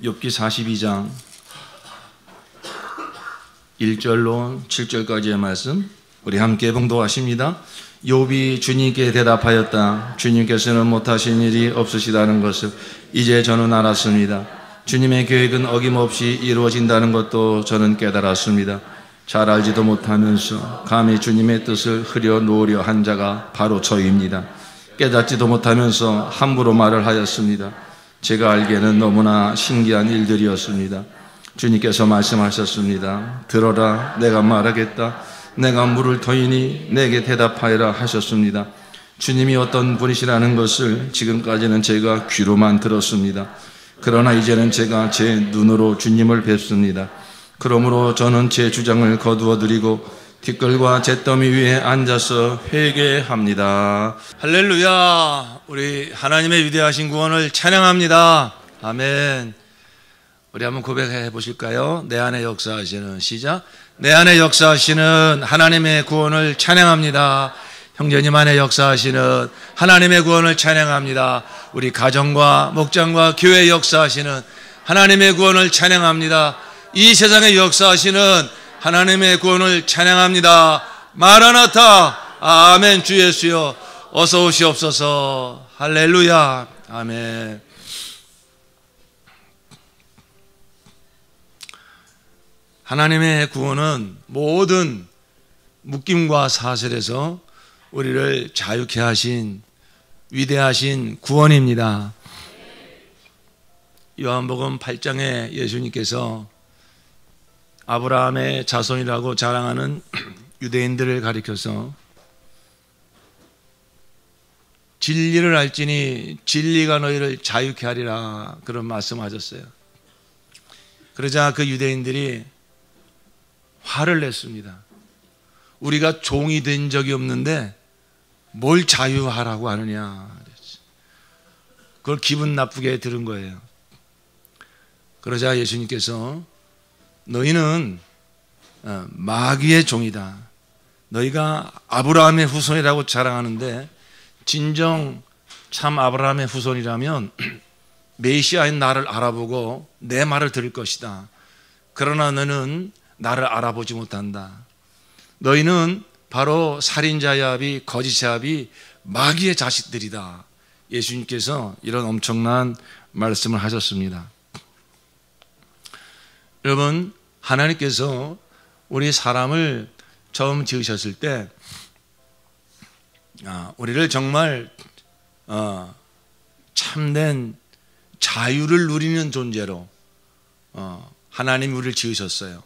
욥기 42장 1절로 7절까지의 말씀 우리 함께 봉독하십니다. 욥이 주님께 대답하였다. 주님께서는 못하신 일이 없으시다는 것을 이제 저는 알았습니다. 주님의 계획은 어김없이 이루어진다는 것도 저는 깨달았습니다. 잘 알지도 못하면서 감히 주님의 뜻을 흐려놓으려 한 자가 바로 저입니다. 깨닫지도 못하면서 함부로 말을 하였습니다. 제가 알기에는 너무나 신기한 일들이었습니다. 주님께서 말씀하셨습니다. 들어라, 내가 말하겠다. 내가 물을 터이니 내게 대답하여라 하셨습니다. 주님이 어떤 분이시라는 것을 지금까지는 제가 귀로만 들었습니다. 그러나 이제는 제가 제 눈으로 주님을 뵙습니다. 그러므로 저는 제 주장을 거두어 드리고 뒷걸과 잿더미 위에 앉아서 회개합니다. 할렐루야. 우리 하나님의 위대하신 구원을 찬양합니다. 아멘. 우리 한번 고백해 보실까요? 내 안에 역사하시는, 시작. 내 안에 역사하시는 하나님의 구원을 찬양합니다. 형제님 안에 역사하시는 하나님의 구원을 찬양합니다. 우리 가정과 목장과 교회에 역사하시는 하나님의 구원을 찬양합니다. 이 세상에 역사하시는 하나님의 구원을 찬양합니다. 마라나타. 아멘. 주 예수여 어서 오시옵소서. 할렐루야. 아멘. 하나님의 구원은 모든 묶임과 사슬에서 우리를 자유케 하신 위대하신 구원입니다. 요한복음 8장에 예수님께서 아브라함의 자손이라고 자랑하는 유대인들을 가리켜서 진리를 알지니 진리가 너희를 자유케 하리라, 그런 말씀하셨어요. 그러자 그 유대인들이 화를 냈습니다. 우리가 종이 된 적이 없는데 뭘 자유하라고 하느냐. 그걸 기분 나쁘게 들은 거예요. 그러자 예수님께서 너희는 마귀의 종이다. 너희가 아브라함의 후손이라고 자랑하는데 진정 참 아브라함의 후손이라면 메시아인 나를 알아보고 내 말을 들을 것이다. 그러나 너는 나를 알아보지 못한다. 너희는 바로 살인자의 아비, 거짓의 아비, 마귀의 자식들이다. 예수님께서 이런 엄청난 말씀을 하셨습니다. 여러분, 하나님께서 우리 사람을 처음 지으셨을 때 우리를 정말 참된 자유를 누리는 존재로 하나님이 우리를 지으셨어요.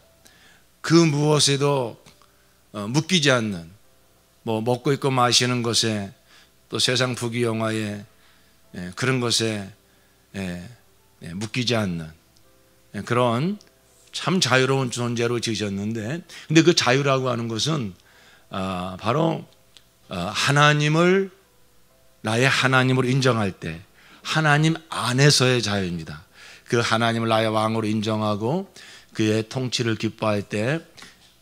그 무엇에도 묶이지 않는, 먹고 입고 마시는 것에, 또 세상 부귀영화에, 그런 것에 묶이지 않는 그런 참 자유로운 존재로 지으셨는데, 근데 그 자유라고 하는 것은 바로 하나님을 나의 하나님으로 인정할 때 하나님 안에서의 자유입니다. 그 하나님을 나의 왕으로 인정하고 그의 통치를 기뻐할 때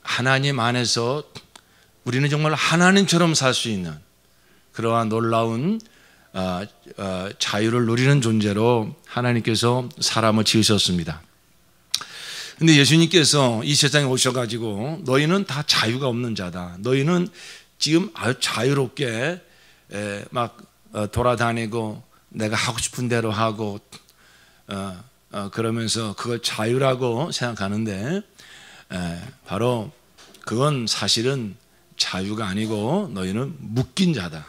하나님 안에서 우리는 정말 하나님처럼 살 수 있는 그러한 놀라운 자유를 누리는 존재로 하나님께서 사람을 지으셨습니다. 근데 예수님께서 이 세상에 오셔가지고 너희는 다 자유가 없는 자다. 너희는 지금 아주 자유롭게 막 돌아다니고 내가 하고 싶은 대로 하고 그러면서 그걸 자유라고 생각하는데 바로 그건 사실은 자유가 아니고 너희는 묶인 자다.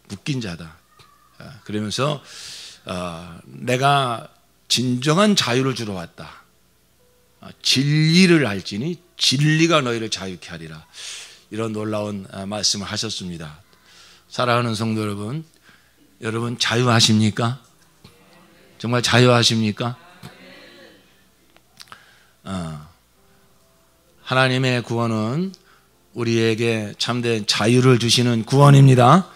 묶인 자다. 그러면서 내가 진정한 자유를 주러 왔다. 진리를 알지니 진리가 너희를 자유케 하리라. 이런 놀라운 말씀을 하셨습니다. 사랑하는 성도 여러분, 여러분 자유하십니까? 정말 자유하십니까? 하나님의 구원은 우리에게 참된 자유를 주시는 구원입니다.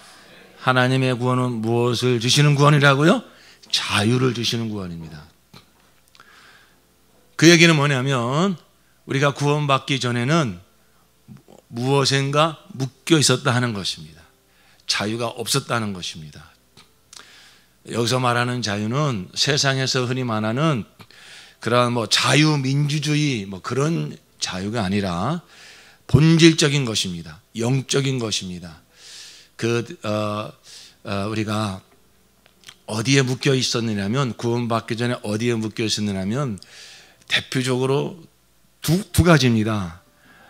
하나님의 구원은 무엇을 주시는 구원이라고요? 자유를 주시는 구원입니다. 그 얘기는 뭐냐면 우리가 구원받기 전에는 무엇인가 묶여 있었다 하는 것입니다. 자유가 없었다는 것입니다. 여기서 말하는 자유는 세상에서 흔히 말하는 그런 뭐 자유민주주의 뭐 그런 자유가 아니라 본질적인 것입니다. 영적인 것입니다. 우리가 어디에 묶여 있었느냐면, 구원받기 전에 어디에 묶여 있었느냐면 대표적으로 두 가지입니다.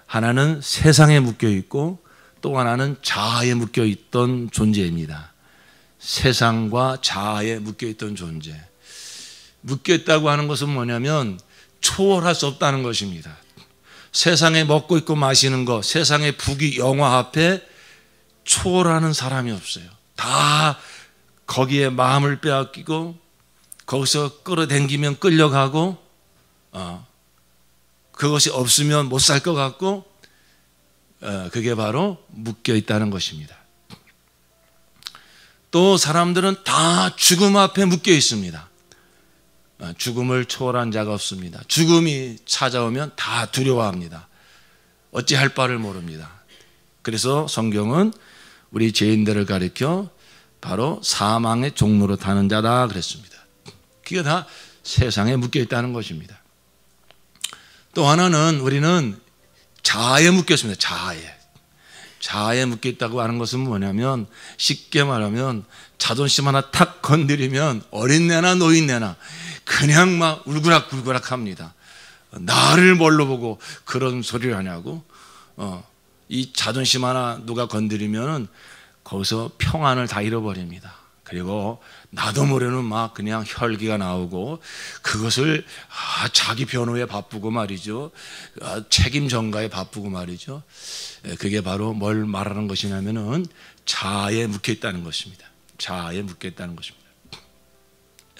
하나는 세상에 묶여 있고 또 하나는 자아에 묶여 있던 존재입니다. 세상과 자아에 묶여 있던 존재. 묶여 있다고 하는 것은 뭐냐면 초월할 수 없다는 것입니다. 세상에 먹고 있고 마시는 것, 세상의 부귀 영화 앞에 초월하는 사람이 없어요. 다 거기에 마음을 빼앗기고 거기서 끌어당기면 끌려가고 그것이 없으면 못 살 것 같고 그게 바로 묶여 있다는 것입니다. 또 사람들은 다 죽음 앞에 묶여 있습니다. 죽음을 초월한 자가 없습니다. 죽음이 찾아오면 다 두려워합니다. 어찌할 바를 모릅니다. 그래서 성경은 우리 죄인들을 가리켜 바로 사망의 종로로 타는 자다 그랬습니다. 그게 다 세상에 묶여 있다는 것입니다. 또 하나는 우리는 자아에 묶여 있습니다. 자아에 묶여 있다고 하는 것은 뭐냐면, 쉽게 말하면 자존심 하나 탁 건드리면 어린애나 노인네나 그냥 막 울그락불그락 합니다. 나를 뭘로 보고 그런 소리를 하냐고. 이 자존심 하나 누가 건드리면 거기서 평안을 다 잃어버립니다. 그리고 나도 모르는 막 그냥 혈기가 나오고 그것을 자기 변호에 바쁘고 말이죠. 책임 전가에 바쁘고 말이죠. 그게 바로 뭘 말하는 것이냐면은 자아에 묶여 있다는 것입니다. 자아에 묶여 있다는 것입니다.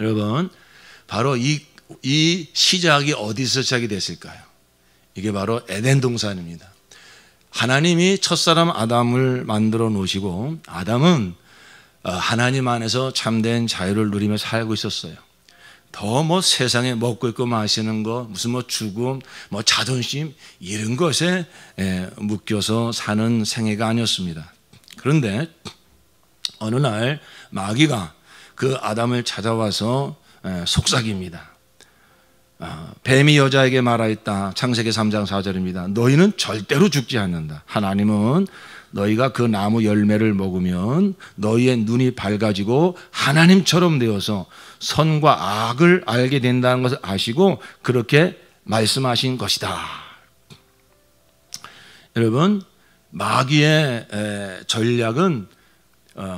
여러분, 바로 이 시작이 어디서 시작이 됐을까요? 이게 바로 에덴 동산입니다. 하나님이 첫사람 아담을 만들어 놓으시고 아담은 하나님 안에서 참된 자유를 누리며 살고 있었어요. 더 뭐 세상에 먹고 있고 마시는 거, 무슨 뭐 죽음, 뭐 자존심 이런 것에 묶여서 사는 생애가 아니었습니다. 그런데 어느 날 마귀가 그 아담을 찾아와서 속삭입니다. 뱀이 여자에게 말하였다. 창세기 3장 4절입니다. 너희는 절대로 죽지 않는다. 하나님은 너희가 그 나무 열매를 먹으면 너희의 눈이 밝아지고 하나님처럼 되어서 선과 악을 알게 된다는 것을 아시고 그렇게 말씀하신 것이다. 여러분, 마귀의 전략은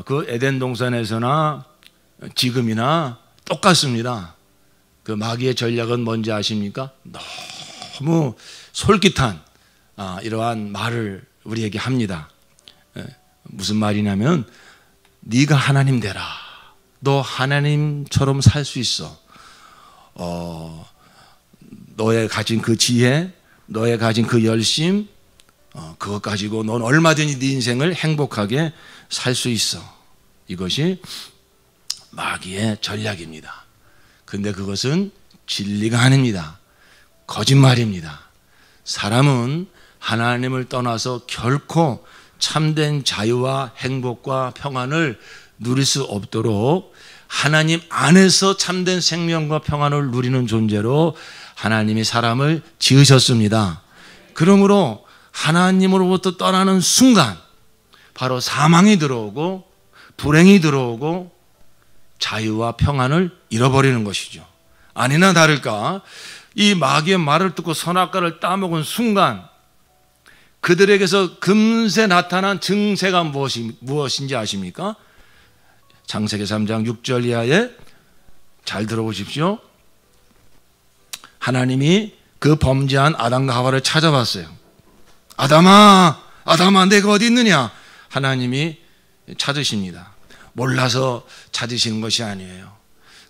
그 에덴 동산에서나 지금이나 똑같습니다. 그 마귀의 전략은 뭔지 아십니까? 너무 솔깃한 이러한 말을 우리에게 합니다. 무슨 말이냐면, 네가 하나님 되라. 너 하나님처럼 살 수 있어. 너의 가진 그 지혜, 너의 가진 그 열심, 그것 가지고 넌 얼마든지 네 인생을 행복하게 살 수 있어. 이것이 마귀의 전략입니다. 근데 그것은 진리가 아닙니다. 거짓말입니다. 사람은 하나님을 떠나서 결코 참된 자유와 행복과 평안을 누릴 수 없도록 하나님 안에서 참된 생명과 평안을 누리는 존재로 하나님이 사람을 지으셨습니다. 그러므로 하나님으로부터 떠나는 순간 바로 사망이 들어오고 불행이 들어오고 자유와 평안을 잃어버리는 것이죠. 아니나 다를까 이 마귀의 말을 듣고 선악과를 따먹은 순간 그들에게서 금세 나타난 증세가 무엇인지 아십니까? 창세기 3장 6절 이하에 잘 들어보십시오. 하나님이 그 범죄한 아담과 하와를 찾아봤어요. 아담아, 아담아, 내가 어디 있느냐? 하나님이 찾으십니다. 몰라서 찾으시는 것이 아니에요.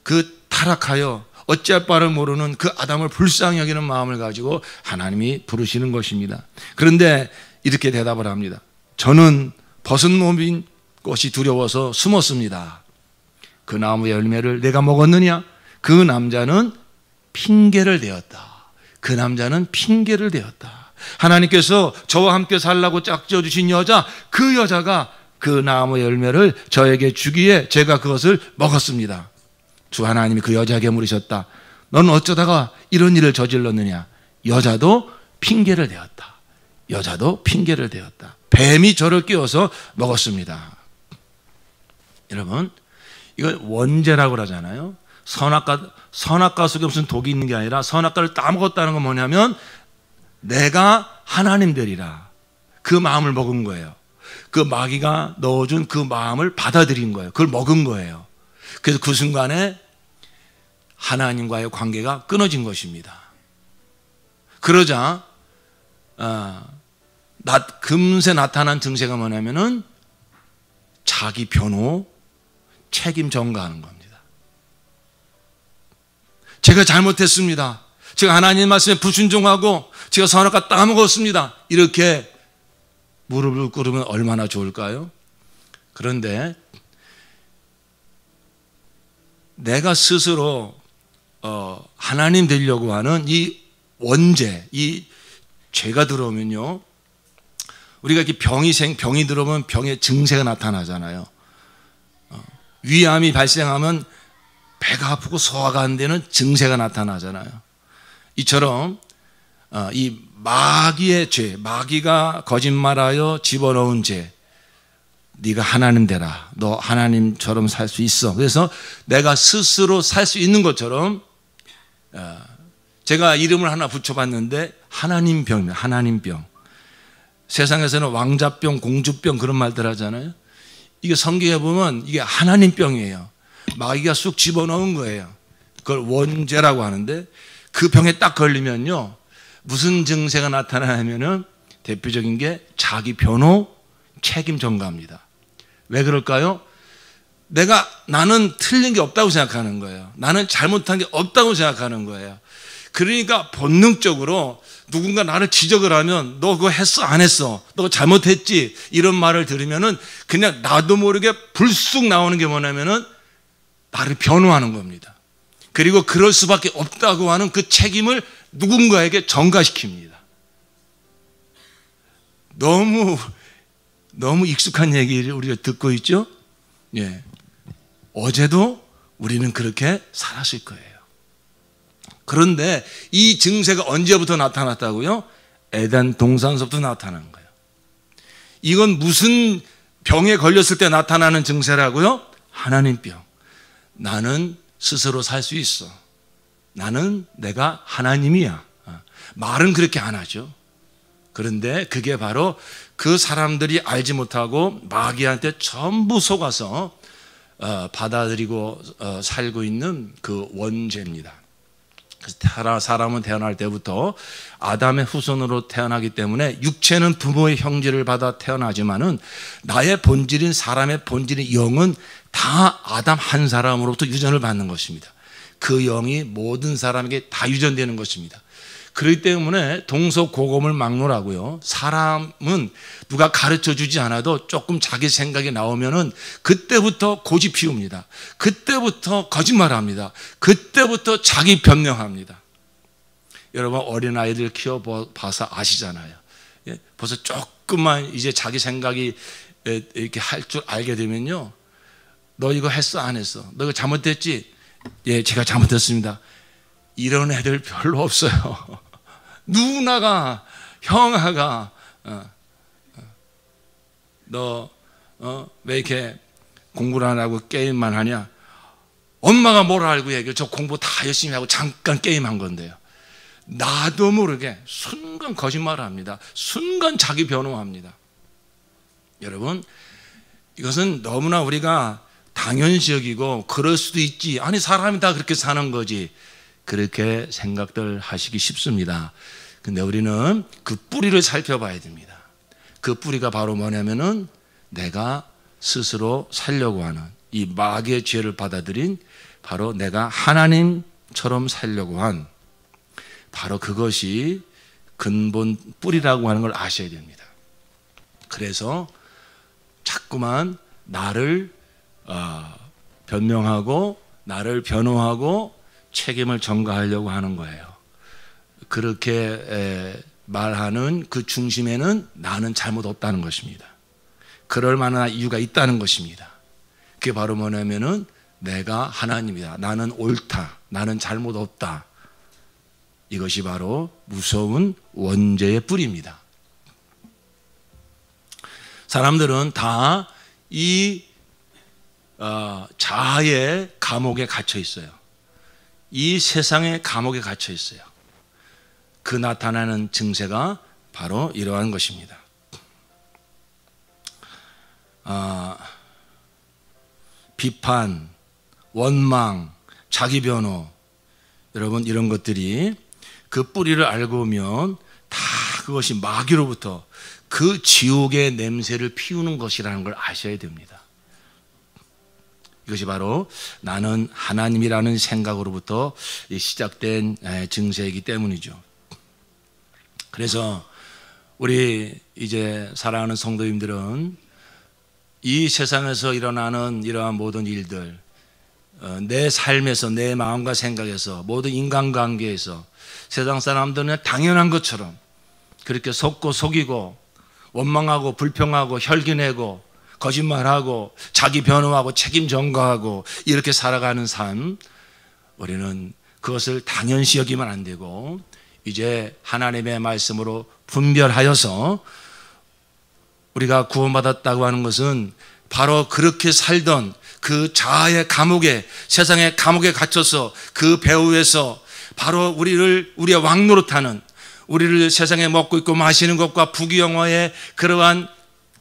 그 타락하여 어찌할 바를 모르는 그 아담을 불쌍히 여기는 마음을 가지고 하나님이 부르시는 것입니다. 그런데 이렇게 대답을 합니다. 저는 벗은 몸인 것이 두려워서 숨었습니다. 그 나무 열매를 내가 먹었느냐? 그 남자는 핑계를 대었다. 그 남자는 핑계를 대었다. 하나님께서 저와 함께 살라고 짝지어 주신 여자, 그 여자가 그 나무 열매를 저에게 주기에 제가 그것을 먹었습니다. 주 하나님이 그 여자에게 물으셨다. 너는 어쩌다가 이런 일을 저질렀느냐? 여자도 핑계를 대었다. 여자도 핑계를 대었다. 뱀이 저를 끼워서 먹었습니다. 여러분, 이걸 원죄라고 그러잖아요. 선악과 속에 무슨 독이 있는 게 아니라 선악과를 따먹었다는 건 뭐냐면 내가 하나님 되리라. 그 마음을 먹은 거예요. 그 마귀가 넣어준 그 마음을 받아들인 거예요. 그걸 먹은 거예요. 그래서 그 순간에 하나님과의 관계가 끊어진 것입니다. 그러자 금세 나타난 증세가 뭐냐면은 자기 변호, 책임 전가하는 겁니다. 제가 잘못했습니다. 제가 하나님 말씀에 불순종하고 제가 선악과 따먹었습니다. 이렇게 무릎을 꿇으면 얼마나 좋을까요? 그런데 내가 스스로 하나님 되려고 하는 이 원죄, 이 죄가 들어오면요, 우리가 이렇게 병이 들어오면 병의 증세가 나타나잖아요. 위암이 발생하면 배가 아프고 소화가 안 되는 증세가 나타나잖아요. 이처럼 이 마귀의 죄, 마귀가 거짓말하여 집어넣은 죄, 네가 하나님 되라. 너 하나님처럼 살 수 있어. 그래서 내가 스스로 살 수 있는 것처럼 제가 이름을 하나 붙여봤는데 하나님병입니다. 하나님병. 세상에서는 왕자병, 공주병 그런 말들 하잖아요. 이게 성경에 보면 이게 하나님병이에요. 마귀가 쑥 집어넣은 거예요. 그걸 원죄라고 하는데 그 병에 딱 걸리면요, 무슨 증세가 나타나냐면은 대표적인 게 자기 변호, 책임 전가입니다. 왜 그럴까요? 나는 틀린 게 없다고 생각하는 거예요. 나는 잘못한 게 없다고 생각하는 거예요. 그러니까 본능적으로 누군가 나를 지적을 하면 너 그거 했어 안 했어? 너 그거 잘못했지? 이런 말을 들으면은 그냥 나도 모르게 불쑥 나오는 게 뭐냐면은 나를 변호하는 겁니다. 그리고 그럴 수밖에 없다고 하는 그 책임을 누군가에게 전가시킵니다. 너무 익숙한 얘기를 우리가 듣고 있죠? 예. 어제도 우리는 그렇게 살았을 거예요. 그런데 이 증세가 언제부터 나타났다고요? 에덴 동산서부터 나타난 거예요. 이건 무슨 병에 걸렸을 때 나타나는 증세라고요? 하나님병. 나는 스스로 살 수 있어. 나는 내가 하나님이야. 말은 그렇게 안 하죠. 그런데 그게 바로 그 사람들이 알지 못하고 마귀한테 전부 속아서 받아들이고 살고 있는 그 원죄입니다. 그래서 사람은 태어날 때부터 아담의 후손으로 태어나기 때문에 육체는 부모의 형질을 받아 태어나지만은 나의 본질인 사람의 본질인 영은 다 아담 한 사람으로부터 유전을 받는 것입니다. 그 영이 모든 사람에게 다 유전되는 것입니다. 그렇기 때문에 동서고금을 막론하고요, 사람은 누가 가르쳐 주지 않아도 조금 자기 생각이 나오면은 그때부터 고집 피웁니다. 그때부터 거짓말합니다. 그때부터 자기 변명합니다. 여러분 어린아이들 키워봐서 아시잖아요. 예? 벌써 조금만 이제 자기 생각이 이렇게 할 줄 알게 되면요, 너 이거 했어 안 했어? 너 이거 잘못했지? 예, 제가 잘못했습니다. 이런 애들 별로 없어요. 누나가, 형아가 너 왜 이렇게 공부를 안 하고 게임만 하냐? 엄마가 뭘 알고 얘기해? 저 공부 다 열심히 하고 잠깐 게임한 건데요. 나도 모르게 순간 거짓말을 합니다. 순간 자기 변호합니다. 여러분, 이것은 너무나 우리가 당연시 여기고 그럴 수도 있지, 아니 사람이 다 그렇게 사는 거지, 그렇게 생각들 하시기 쉽습니다. 근데 우리는 그 뿌리를 살펴봐야 됩니다. 그 뿌리가 바로 뭐냐면은 내가 스스로 살려고 하는 이 마귀의 죄를 받아들인, 바로 내가 하나님처럼 살려고 한, 바로 그것이 근본 뿌리라고 하는 걸 아셔야 됩니다. 그래서 자꾸만 나를 변명하고 나를 변호하고 책임을 전가하려고 하는 거예요. 그렇게 말하는 그 중심에는 나는 잘못 없다는 것입니다. 그럴 만한 이유가 있다는 것입니다. 그게 바로 뭐냐면은 내가 하나님이다. 나는 옳다. 나는 잘못 없다. 이것이 바로 무서운 원죄의 뿌리입니다. 사람들은 다 이 자아의 감옥에 갇혀 있어요. 이 세상의 감옥에 갇혀 있어요. 그 나타나는 증세가 바로 이러한 것입니다. 비판, 원망, 자기 변호, 여러분 이런 것들이 그 뿌리를 알고 보면 다 그것이 마귀로부터 그 지옥의 냄새를 피우는 것이라는 걸 아셔야 됩니다. 이것이 바로 나는 하나님이라는 생각으로부터 시작된 증세이기 때문이죠. 그래서 우리 이제 사랑하는 성도님들은 이 세상에서 일어나는 이러한 모든 일들, 내 삶에서, 내 마음과 생각에서, 모든 인간관계에서 세상 사람들은 당연한 것처럼 그렇게 속고 속이고 원망하고 불평하고 혈기내고 거짓말하고 자기 변호하고 책임 전가하고 이렇게 살아가는 삶, 우리는 그것을 당연시 여기면 안 되고 이제 하나님의 말씀으로 분별하여서 우리가 구원받았다고 하는 것은 바로 그렇게 살던 그 자아의 감옥에, 세상의 감옥에 갇혀서 그 배후에서 바로 우리의 왕노릇하는, 우리를 세상에 먹고 있고 마시는 것과 부귀영화의 그러한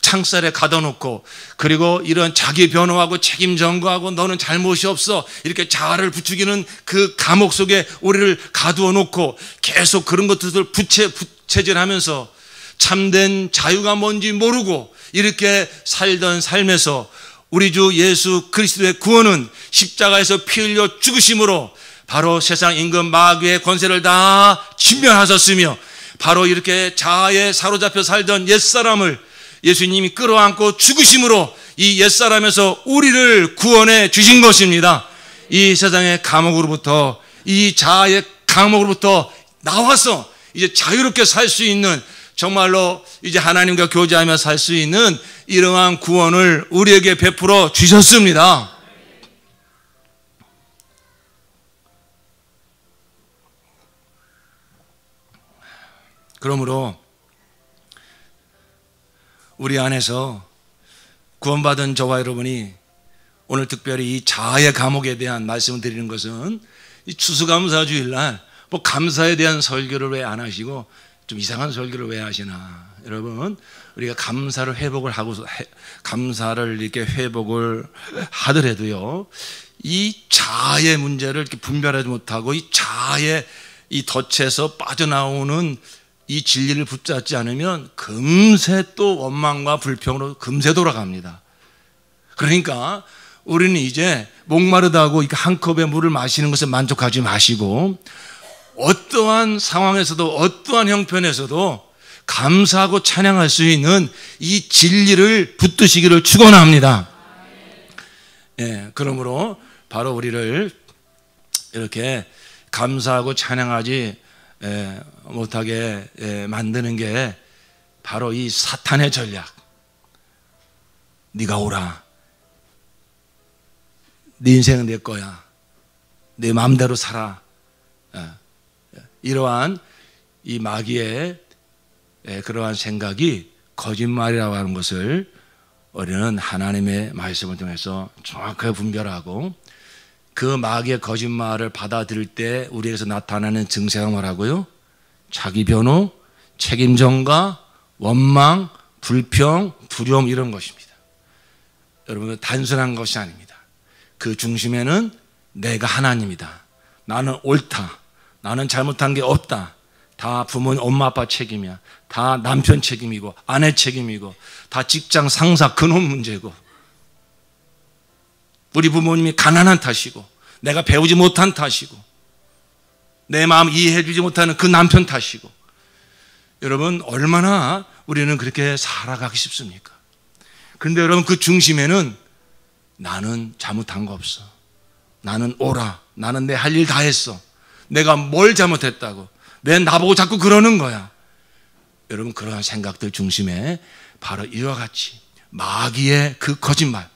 창살에 가둬놓고, 그리고 이런 자기 변호하고 책임 전가하고 너는 잘못이 없어 이렇게 자아를 부추기는 그 감옥 속에 우리를 가두어 놓고 계속 그런 것들을 부채질하면서 참된 자유가 뭔지 모르고 이렇게 살던 삶에서 우리 주 예수 그리스도의 구원은 십자가에서 피 흘려 죽으심으로 바로 세상 임금 마귀의 권세를 다 진멸하셨으며, 바로 이렇게 자아에 사로잡혀 살던 옛사람을 예수님이 끌어안고 죽으심으로 이 옛사람에서 우리를 구원해 주신 것입니다. 이 세상의 감옥으로부터, 이 자아의 감옥으로부터 나와서 이제 자유롭게 살 수 있는, 정말로 이제 하나님과 교제하며 살 수 있는 이러한 구원을 우리에게 베풀어 주셨습니다. 그러므로 우리 안에서 구원받은 저와 여러분이 오늘 특별히 이 자아의 감옥에 대한 말씀을 드리는 것은, 이 추수감사주일날 뭐 감사에 대한 설교를 왜 안 하시고 좀 이상한 설교를 왜 하시나. 여러분, 우리가 감사를 회복을 하고, 감사를 이렇게 회복을 하더라도요, 이 자아의 문제를 이렇게 분별하지 못하고 이 자아의 이 덫에서 빠져나오는 이 진리를 붙잡지 않으면 금세 또 원망과 불평으로 금세 돌아갑니다. 그러니까 우리는 이제 목마르다고 한 컵의 물을 마시는 것에 만족하지 마시고, 어떠한 상황에서도 어떠한 형편에서도 감사하고 찬양할 수 있는 이 진리를 붙드시기를 축원합니다. 예, 그러므로 바로 우리를 이렇게 감사하고 찬양하지 못하게 만드는 게 바로 이 사탄의 전략. 네가 오라, 네 인생은 내 거야, 내 마음대로 살아. 이러한 이 마귀의 그러한 생각이 거짓말이라고 하는 것을 우리는 하나님의 말씀을 통해서 정확하게 분별하고, 그 마귀의 거짓말을 받아들일 때 우리에게서 나타나는 증세가 뭐라고요? 자기 변호, 책임 전가, 원망, 불평, 두려움, 이런 것입니다. 여러분, 단순한 것이 아닙니다. 그 중심에는 내가 하나님이다, 나는 옳다, 나는 잘못한 게 없다, 다 부모님, 엄마 아빠 책임이야, 다 남편 책임이고 아내 책임이고 다 직장 상사 근원 문제고, 우리 부모님이 가난한 탓이고 내가 배우지 못한 탓이고 내 마음 이해해 주지 못하는 그 남편 탓이고. 여러분, 얼마나 우리는 그렇게 살아가기 쉽습니까? 그런데 여러분, 그 중심에는 나는 잘못한 거 없어, 나는 옳아, 나는 내 할 일 다 했어, 내가 뭘 잘못했다고, 왜 나보고 자꾸 그러는 거야. 여러분, 그러한 생각들 중심에 바로 이와 같이 마귀의 그 거짓말,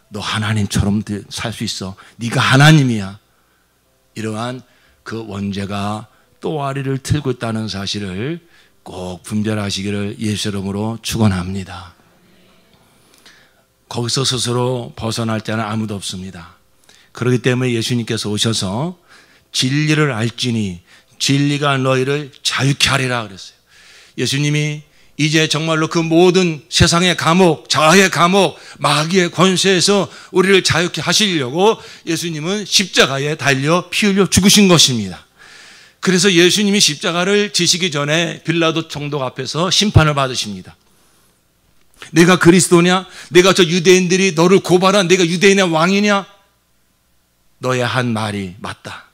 너 하나님처럼 살 수 있어, 네가 하나님이야, 이러한 그 원죄가 또아리를 틀고 있다는 사실을 꼭 분별하시기를 예수 이름으로 축원합니다. 거기서 스스로 벗어날 자는 아무도 없습니다. 그렇기 때문에 예수님께서 오셔서 진리를 알지니 진리가 너희를 자유케 하리라 그랬어요. 예수님이 이제 정말로 그 모든 세상의 감옥, 자아의 감옥, 마귀의 권세에서 우리를 자유케 하시려고 예수님은 십자가에 달려 피 흘려 죽으신 것입니다. 그래서 예수님이 십자가를 지시기 전에 빌라도 총독 앞에서 심판을 받으십니다. 내가 그리스도냐? 내가 저 유대인들이 너를 고발한 내가 유대인의 왕이냐? 너의 한 말이 맞다.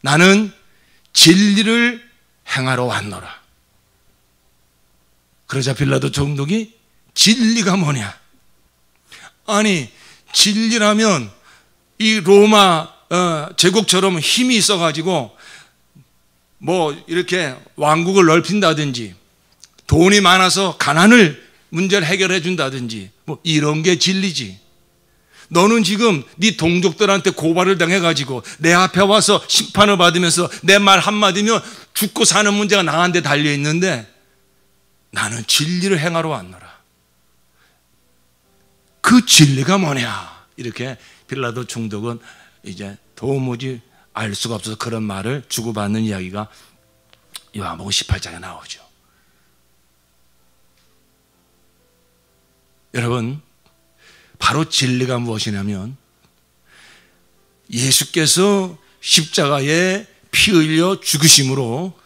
나는 진리를 행하러 왔노라. 그러자 빌라도 총독이 진리가 뭐냐? 아니, 진리라면 이 로마 제국처럼 힘이 있어가지고 뭐 이렇게 왕국을 넓힌다든지 돈이 많아서 가난을 문제를 해결해 준다든지 뭐 이런 게 진리지. 너는 지금 네 동족들한테 고발을 당해가지고 내 앞에 와서 심판을 받으면서 내 말 한마디면 죽고 사는 문제가 나한테 달려있는데 나는 진리를 행하러 왔노라. 그 진리가 뭐냐? 이렇게 빌라도 총독은 이제 도무지 알 수가 없어서 그런 말을 주고받는 이야기가 요한복음 18장에 나오죠. 여러분, 바로 진리가 무엇이냐면 예수께서 십자가에 피 흘려 죽으심으로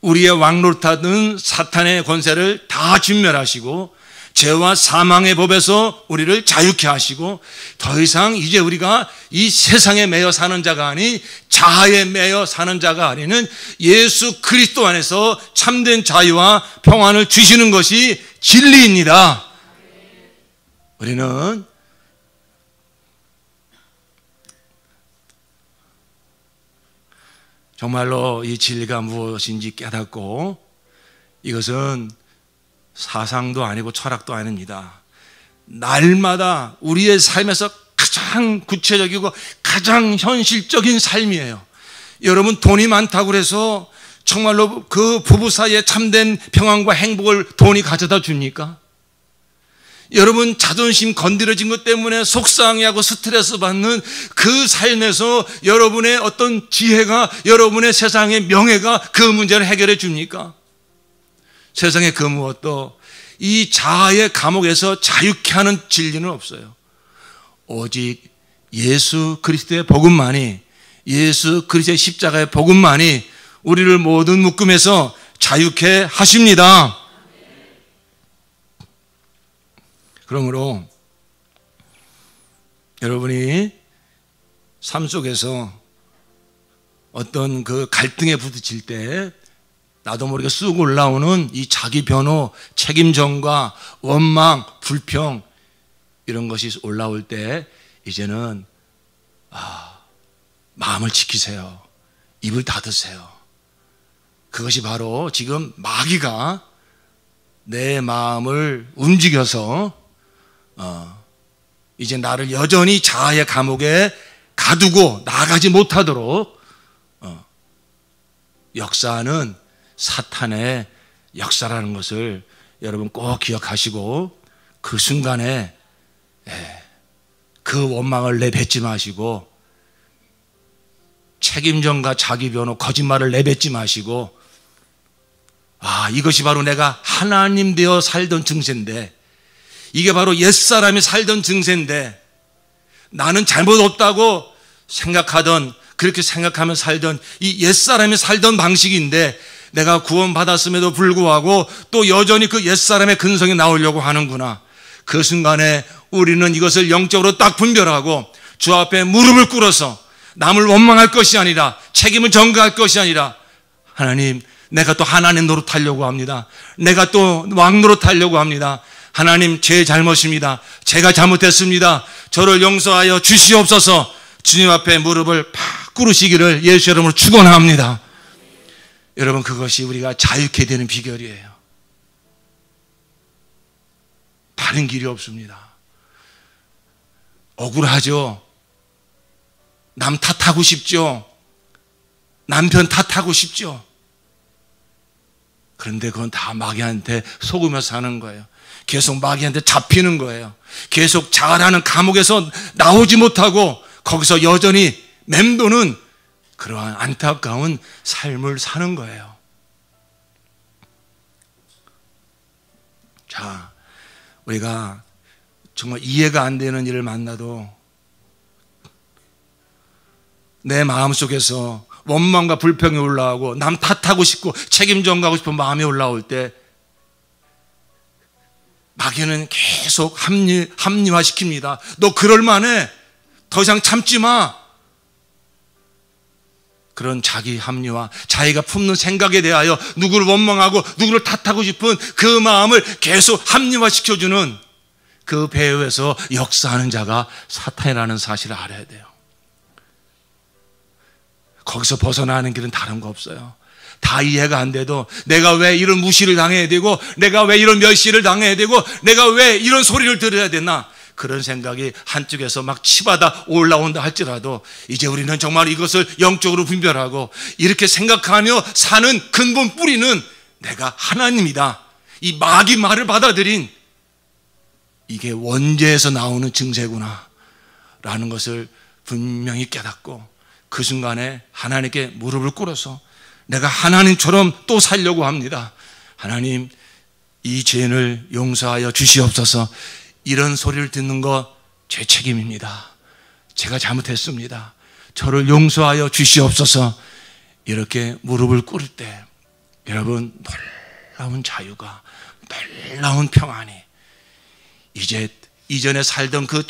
우리의 왕노릇하던 사탄의 권세를 다 진멸하시고 죄와 사망의 법에서 우리를 자유케 하시고 더 이상 이제 우리가 이 세상에 매여 사는 자가 아니 자아에 매여 사는 자가 아니는 예수 그리스도 안에서 참된 자유와 평안을 주시는 것이 진리입니다. 우리는 정말로 이 진리가 무엇인지 깨닫고 이것은 사상도 아니고 철학도 아닙니다. 날마다 우리의 삶에서 가장 구체적이고 가장 현실적인 삶이에요. 여러분, 돈이 많다고 해서 정말로 그 부부 사이에 참된 평안과 행복을 돈이 가져다 줍니까? 여러분, 자존심 건드려진 것 때문에 속상해하고 스트레스 받는 그 삶에서 여러분의 어떤 지혜가, 여러분의 세상의 명예가 그 문제를 해결해 줍니까? 세상의 그 무엇도 이 자아의 감옥에서 자유케 하는 진리는 없어요. 오직 예수 그리스도의 복음만이, 예수 그리스도의 십자가의 복음만이 우리를 모든 묶음에서 자유케 하십니다. 그러므로 여러분이 삶 속에서 어떤 그 갈등에 부딪힐 때 나도 모르게 쑥 올라오는 이 자기 변호, 책임전과 원망, 불평 이런 것이 올라올 때 이제는 마음을 지키세요. 입을 닫으세요. 그것이 바로 지금 마귀가 내 마음을 움직여서 이제 나를 여전히 자아의 감옥에 가두고 나가지 못하도록 역사하는 사탄의 역사라는 것을 여러분 꼭 기억하시고 그 순간에 그 원망을 내뱉지 마시고 책임전과 자기 변호, 거짓말을 내뱉지 마시고 이것이 바로 내가 하나님 되어 살던 증세인데, 이게 바로 옛사람이 살던 증세인데, 나는 잘못 없다고 생각하던, 그렇게 생각하며 살던 이 옛사람이 살던 방식인데 내가 구원받았음에도 불구하고 또 여전히 그 옛사람의 근성이 나오려고 하는구나. 그 순간에 우리는 이것을 영적으로 딱 분별하고 주 앞에 무릎을 꿇어서 남을 원망할 것이 아니라, 책임을 전가할 것이 아니라, 하나님, 내가 또 하나님 노릇하려고 합니다. 내가 또 왕 노릇하려고 합니다. 하나님, 제 잘못입니다. 제가 잘못했습니다. 저를 용서하여 주시옵소서. 주님 앞에 무릎을 팍 꿇으시기를 예수 이름으로 축원합니다. 여러분, 그것이 우리가 자유케 되는 비결이에요. 다른 길이 없습니다. 억울하죠. 남 탓하고 싶죠. 남편 탓하고 싶죠. 그런데 그건 다 마귀한테 속으면서 사는 거예요. 계속 마귀한테 잡히는 거예요. 계속 자아라는 감옥에서 나오지 못하고 거기서 여전히 맴도는 그러한 안타까운 삶을 사는 거예요. 자, 우리가 정말 이해가 안 되는 일을 만나도 내 마음속에서 원망과 불평이 올라오고 남 탓하고 싶고 책임 전가하고 싶은 마음이 올라올 때 마귀는 계속 합리화시킵니다. 너 그럴만해. 더 이상 참지 마. 그런 자기 합리화, 자기가 품는 생각에 대하여 누구를 원망하고 누구를 탓하고 싶은 그 마음을 계속 합리화시켜주는 그 배후에서 역사하는 자가 사탄이라는 사실을 알아야 돼요. 거기서 벗어나는 길은 다른 거 없어요. 다 이해가 안 돼도 내가 왜 이런 무시를 당해야 되고 내가 왜 이런 멸시를 당해야 되고 내가 왜 이런 소리를 들어야 되나, 그런 생각이 한쪽에서 막 치받아 올라온다 할지라도 이제 우리는 정말 이것을 영적으로 분별하고 이렇게 생각하며 사는 근본 뿌리는 내가 하나님이다. 이 마귀 말을 받아들인 이게 원죄에서 나오는 증세구나 라는 것을 분명히 깨닫고 그 순간에 하나님께 무릎을 꿇어서 내가 하나님처럼 또 살려고 합니다. 하나님, 이 죄를 용서하여 주시옵소서. 이런 소리를 듣는 거 제 책임입니다. 제가 잘못했습니다. 저를 용서하여 주시옵소서. 이렇게 무릎을 꿇을 때 여러분, 놀라운 자유가, 놀라운 평안이 이제 이전에 살던 그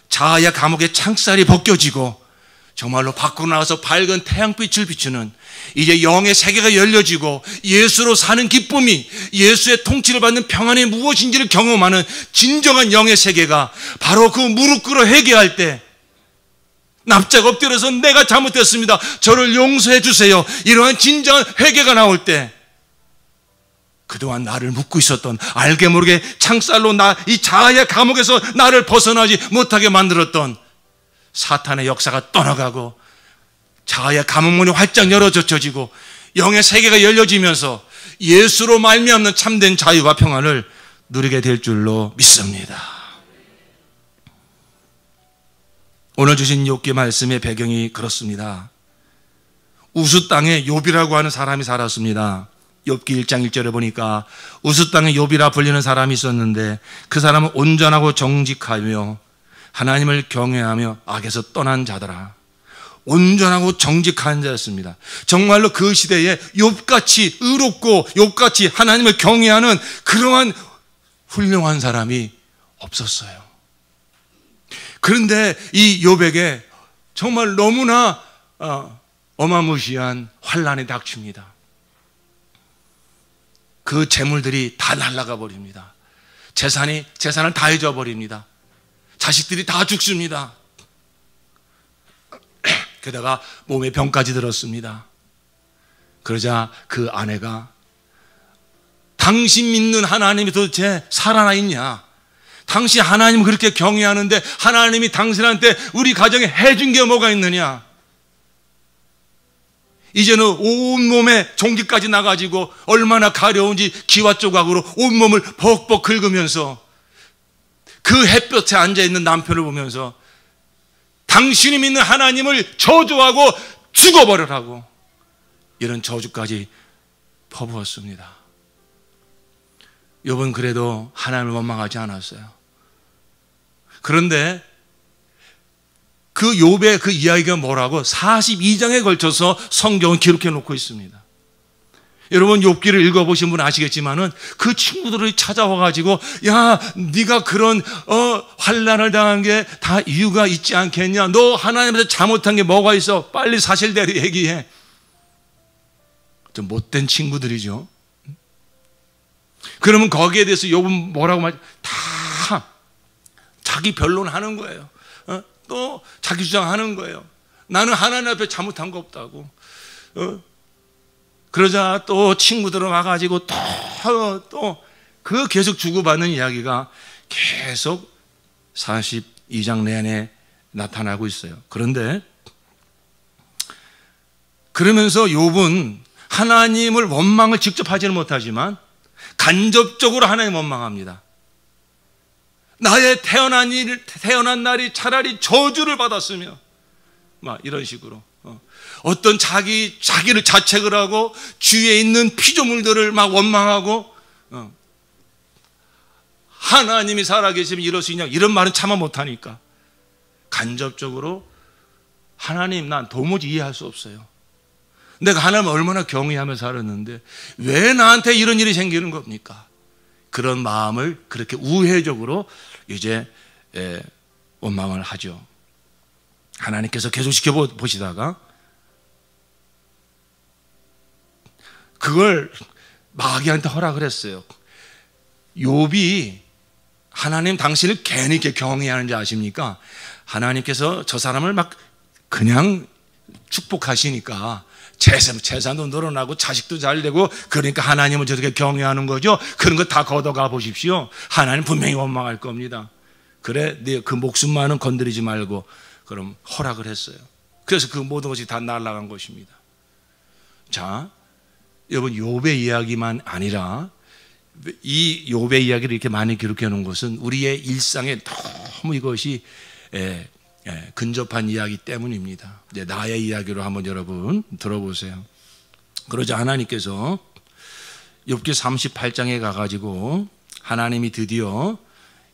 자아의 감옥의 창살이 벗겨지고 정말로 밖으로 나와서 밝은 태양빛을 비추는 이제 영의 세계가 열려지고 예수로 사는 기쁨이, 예수의 통치를 받는 평안이 무엇인지를 경험하는 진정한 영의 세계가 바로 그 무릎 꿇어 회개할 때 납작 엎드려서 내가 잘못했습니다. 저를 용서해 주세요. 이러한 진정한 회개가 나올 때 그동안 나를 묶고 있었던, 알게 모르게 창살로 이 자아의 감옥에서 나를 벗어나지 못하게 만들었던 사탄의 역사가 떠나가고 자아의 감옥문이 활짝 열어젖혀지고 영의 세계가 열려지면서 예수로 말미암는 참된 자유와 평안을 누리게 될 줄로 믿습니다. 오늘 주신 욥기 말씀의 배경이 그렇습니다. 우스 땅에 욥이라고 하는 사람이 살았습니다. 욥기 1장 1절에 보니까 우스 땅에 욥이라 불리는 사람이 있었는데 그 사람은 온전하고 정직하며 하나님을 경외하며 악에서 떠난 자더라. 온전하고 정직한 자였습니다. 정말로 그 시대에 욥같이 의롭고 욥같이 하나님을 경외하는 그러한 훌륭한 사람이 없었어요. 그런데 이 욥에게 정말 너무나 어마무시한 환난이 닥칩니다. 그 재물들이 다 날아가 버립니다. 재산을 다 잊어버립니다. 자식들이 다 죽습니다. 게다가 몸에 병까지 들었습니다. 그러자 그 아내가 당신 믿는 하나님이 도대체 살아나 있냐? 당신 하나님 그렇게 경외하는데 하나님이 당신한테 우리 가정에 해준 게 뭐가 있느냐? 이제는 온몸에 종기까지 나가지고 얼마나 가려운지 기와 조각으로 온몸을 벅벅 긁으면서 그 햇볕에 앉아있는 남편을 보면서 당신이 믿는 하나님을 저주하고 죽어버리라고 이런 저주까지 퍼부었습니다. 욥은 그래도 하나님을 원망하지 않았어요. 그런데 그 욥의 그 이야기가 뭐라고 42장에 걸쳐서 성경은 기록해 놓고 있습니다. 여러분 욥기를 읽어보신 분 아시겠지만은 그 친구들이 찾아와가지고 야 네가 그런 환난을 당한 게 다 이유가 있지 않겠냐? 너 하나님한테 잘못한 게 뭐가 있어? 빨리 사실대로 얘기해. 좀 못된 친구들이죠. 그러면 거기에 대해서 욥은 뭐라고 말해? 다 자기 변론하는 거예요. 또 자기 주장하는 거예요. 나는 하나님 앞에 잘못한 거 없다고. 그러자 또 친구들은 와가지고 또 그 계속 주고받는 이야기가 계속 42장 내내 나타나고 있어요. 그런데 그러면서 욥은 하나님을 원망을 직접 하지는 못하지만 간접적으로 하나님 원망합니다. 나의 태어난 날이 차라리 저주를 받았으며 막 이런 식으로 어떤 자기를 자책을 하고 주위에 있는 피조물들을 막 원망하고 하나님이 살아계시면 이럴 수 있냐 이런 말은 차마 못하니까 간접적으로 하나님 난 도무지 이해할 수 없어요. 내가 하나님을 얼마나 경외하며 살았는데 왜 나한테 이런 일이 생기는 겁니까? 그런 마음을 그렇게 우회적으로 이제 원망을 하죠. 하나님께서 계속 지켜보시다가 그걸 마귀한테 허락을 했어요. 욥이 하나님 당신을 괜히 이렇게 경외하는지 아십니까? 하나님께서 저 사람을 막 그냥 축복하시니까 재산도 늘어나고 자식도 잘 되고 그러니까 하나님을 저렇게 경외하는 거죠. 그런 거 다 걷어가 보십시오. 하나님 분명히 원망할 겁니다. 그래 네 그 목숨만은 건드리지 말고 그럼 허락을 했어요. 그래서 그 모든 것이 다 날아간 것입니다. 자, 여러분 욥의 이야기만 아니라 이 욥의 이야기를 이렇게 많이 기록해 놓은 것은 우리의 일상에 너무 이것이 근접한 이야기 때문입니다. 이제 나의 이야기로 한번 여러분 들어보세요. 그러자 하나님께서 욥기 38장에 가가지고 하나님이 드디어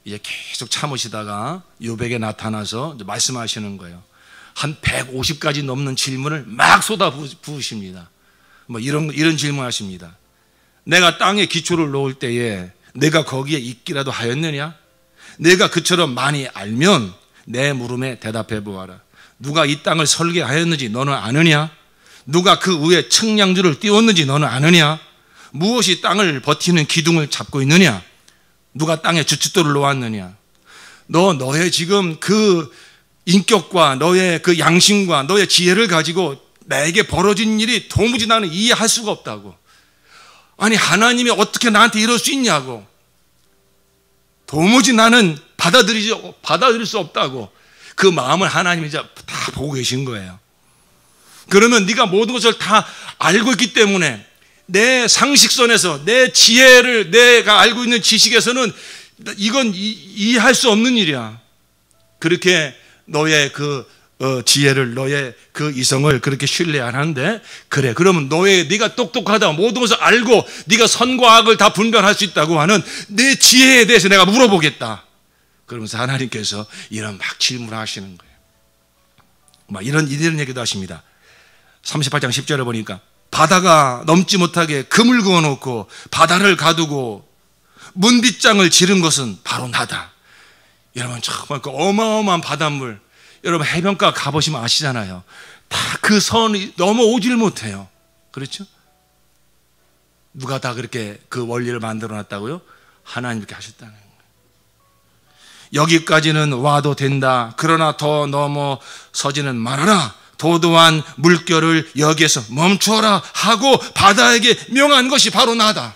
이제 계속 참으시다가 욥에게 나타나서 말씀하시는 거예요. 한 150가지 넘는 질문을 막 쏟아 부으십니다. 뭐 이런 질문하십니다. 내가 땅에 기초를 놓을 때에 내가 거기에 있기라도 하였느냐? 내가 그처럼 많이 알면 내 물음에 대답해 보아라. 누가 이 땅을 설계하였는지 너는 아느냐? 누가 그 위에 측량줄을 띄웠는지 너는 아느냐? 무엇이 땅을 버티는 기둥을 잡고 있느냐? 누가 땅에 주춧돌을 놓았느냐? 너의 지금 그 인격과 너의 그 양심과 너의 지혜를 가지고 나에게 벌어진 일이 도무지 나는 이해할 수가 없다고. 아니 하나님이 어떻게 나한테 이럴 수 있냐고. 도무지 나는 받아들일 수 없다고. 그 마음을 하나님이 이제 다 보고 계신 거예요. 그러면 네가 모든 것을 다 알고 있기 때문에 내 상식선에서 내 지혜를 내가 알고 있는 지식에서는 이건 이해할 수 없는 일이야. 그렇게 너의 그 지혜를 너의 그 이성을 그렇게 신뢰 안 하는데 그래 그러면 네가 똑똑하다 모든 것을 알고 네가 선과 악을 다 분별할 수 있다고 하는 내 지혜에 대해서 내가 물어보겠다. 그러면서 하나님께서 이런 막 질문을 하시는 거예요. 막 이런 얘기도 하십니다. 38장 10절에 보니까 바다가 넘지 못하게 금을 그어놓고 바다를 가두고 문빗장을 지른 것은 바로 나다. 여러분 정말 그 어마어마한 바닷물 여러분 해변가 가보시면 아시잖아요. 다 그 선이 넘어오질 못해요. 그렇죠? 누가 다 그렇게 그 원리를 만들어 놨다고요? 하나님께 하셨다는 거예요. 여기까지는 와도 된다. 그러나 더 넘어서지는 말아라. 도도한 물결을 여기에서 멈춰라 하고 바다에게 명한 것이 바로 나다.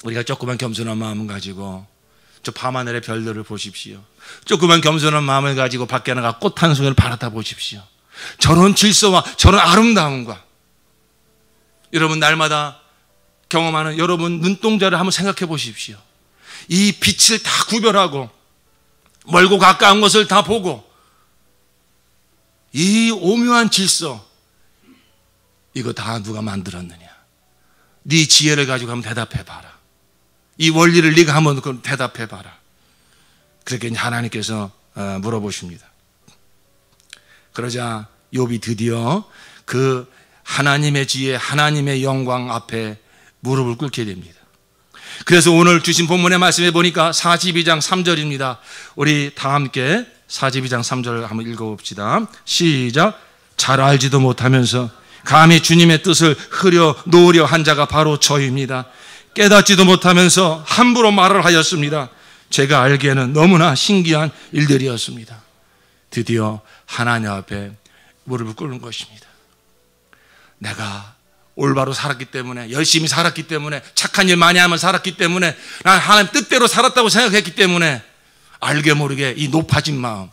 우리가 조그만 겸손한 마음을 가지고 저 밤하늘의 별들을 보십시오. 조그만 겸손한 마음을 가지고 밖에 나가 꽃 한 송이를 바라다 보십시오. 저런 질서와 저런 아름다움과 여러분 날마다 경험하는 여러분 눈동자를 한번 생각해 보십시오. 이 빛을 다 구별하고 멀고 가까운 것을 다 보고 이 오묘한 질서 이거 다 누가 만들었느냐? 네 지혜를 가지고 한번 대답해 봐라. 이 원리를 네가 한번 대답해 봐라. 그렇게 하나님께서 물어보십니다. 그러자 욥이 드디어 그 하나님의 지혜, 하나님의 영광 앞에 무릎을 꿇게 됩니다. 그래서 오늘 주신 본문의 말씀에 보니까 42장 3절입니다. 우리 다 함께 42장 3절을 한번 읽어봅시다. 시작. 잘 알지도 못하면서 감히 주님의 뜻을 흐려 놓으려 한 자가 바로 저입니다. 깨닫지도 못하면서 함부로 말을 하였습니다. 제가 알기에는 너무나 신기한 일들이었습니다. 드디어 하나님 앞에 무릎을 꿇는 것입니다. 내가 올바로 살았기 때문에, 열심히 살았기 때문에, 착한 일 많이 하면 살았기 때문에, 난 하나님 뜻대로 살았다고 생각했기 때문에 알게 모르게 이 높아진 마음,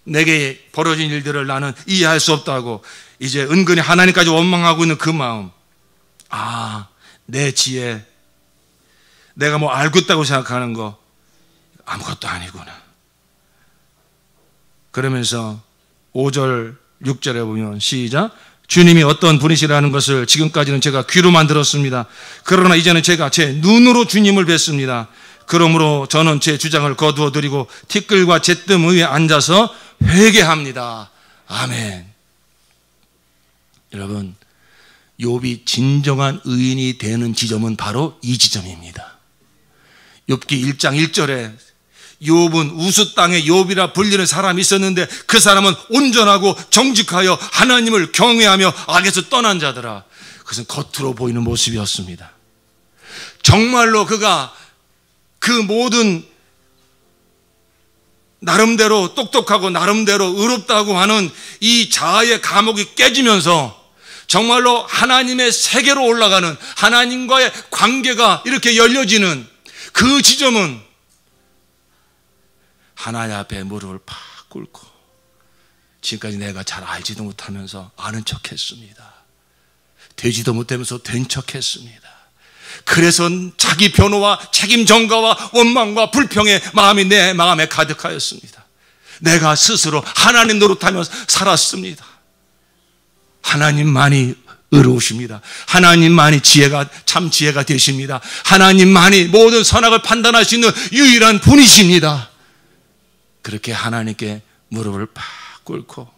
내게 벌어진 일들을 나는 이해할 수 없다고 이제 은근히 하나님까지 원망하고 있는 그 마음, 아, 내 지혜, 내가 뭐 알고 있다고 생각하는 거 아무것도 아니구나. 그러면서 5절 6절에 보면 시작, 주님이 어떤 분이시라는 것을 지금까지는 제가 귀로만 들었습니다. 그러나 이제는 제가 제 눈으로 주님을 뵀습니다. 그러므로 저는 제 주장을 거두어 드리고 티끌과 잿뜸 위에 앉아서 회개합니다. 아멘. 여러분, 욥이 진정한 의인이 되는 지점은 바로 이 지점입니다. 욥기 1장 1절에 욥은 우스 땅에 욥이라 불리는 사람이 있었는데 그 사람은 온전하고 정직하여 하나님을 경외하며 악에서 떠난 자더라. 그것은 겉으로 보이는 모습이었습니다. 정말로 그가 그 모든 나름대로 똑똑하고 나름대로 의롭다고 하는 이 자아의 감옥이 깨지면서 정말로 하나님의 세계로 올라가는, 하나님과의 관계가 이렇게 열려지는 그 지점은 하나님 앞에 무릎을 팍 꿇고, 지금까지 내가 잘 알지도 못하면서 아는 척 했습니다. 되지도 못하면서 된 척 했습니다. 그래서 자기 변호와 책임 전가와 원망과 불평의 마음이 내 마음에 가득하였습니다. 내가 스스로 하나님 노릇하며 살았습니다. 하나님만이 의로우십니다. 하나님만이 참 지혜가 되십니다. 하나님만이 모든 선악을 판단할 수 있는 유일한 분이십니다. 그렇게 하나님께 무릎을 팍 꿇고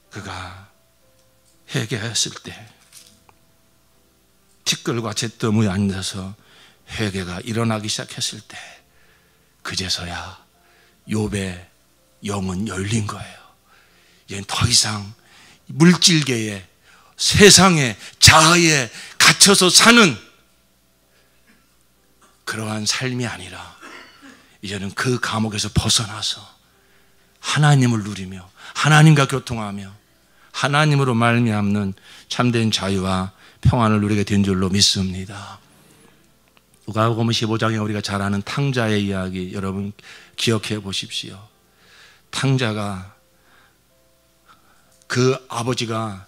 그가 회개했을 때, 티끌과 잿뜸 위에 앉아서 회개가 일어나기 시작했을 때, 그제서야 욥의 영은 열린 거예요. 이제 더 이상 물질계에, 세상에, 자아에 갇혀서 사는 그러한 삶이 아니라 이제는 그 감옥에서 벗어나서 하나님을 누리며 하나님과 교통하며 하나님으로 말미암는 참된 자유와 평안을 누리게 된 줄로 믿습니다. 누가복음 15장에 우리가 잘 아는 탕자의 이야기, 여러분 기억해 보십시오. 탕자가, 그 아버지가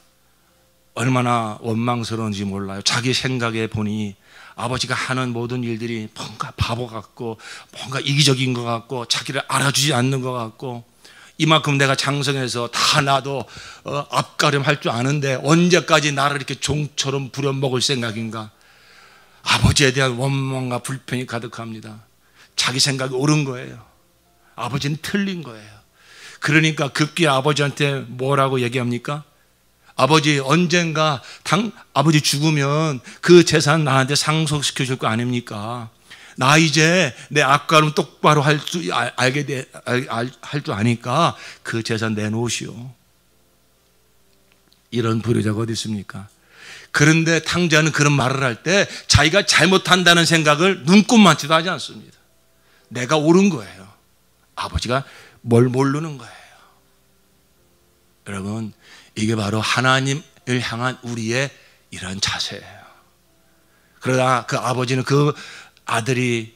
얼마나 원망스러운지 몰라요. 자기 생각에 보니 아버지가 하는 모든 일들이 뭔가 바보 같고, 뭔가 이기적인 것 같고, 자기를 알아주지 않는 것 같고, 이만큼 내가 장성해서 다 나도 앞가림할 줄 아는데 언제까지 나를 이렇게 종처럼 부려먹을 생각인가. 아버지에 대한 원망과 불평이 가득합니다. 자기 생각이 옳은 거예요. 아버지는 틀린 거예요. 그러니까 급기야 아버지한테 뭐라고 얘기합니까? 아버지, 언젠가 아버지 죽으면 그 재산 나한테 상속시켜 줄 거 아닙니까? 나 이제 내 앞가름 똑바로 할 줄 아니까 그 재산 내놓으시오. 이런 불효자가 어디 있습니까? 그런데 탕자는 그런 말을 할 때 자기가 잘못한다는 생각을 눈꼽만치도 하지 않습니다. 내가 옳은 거예요. 아버지가 뭘 모르는 거예요. 여러분, 이게 바로 하나님을 향한 우리의 이런 자세예요. 그러다 그 아버지는 그 아들이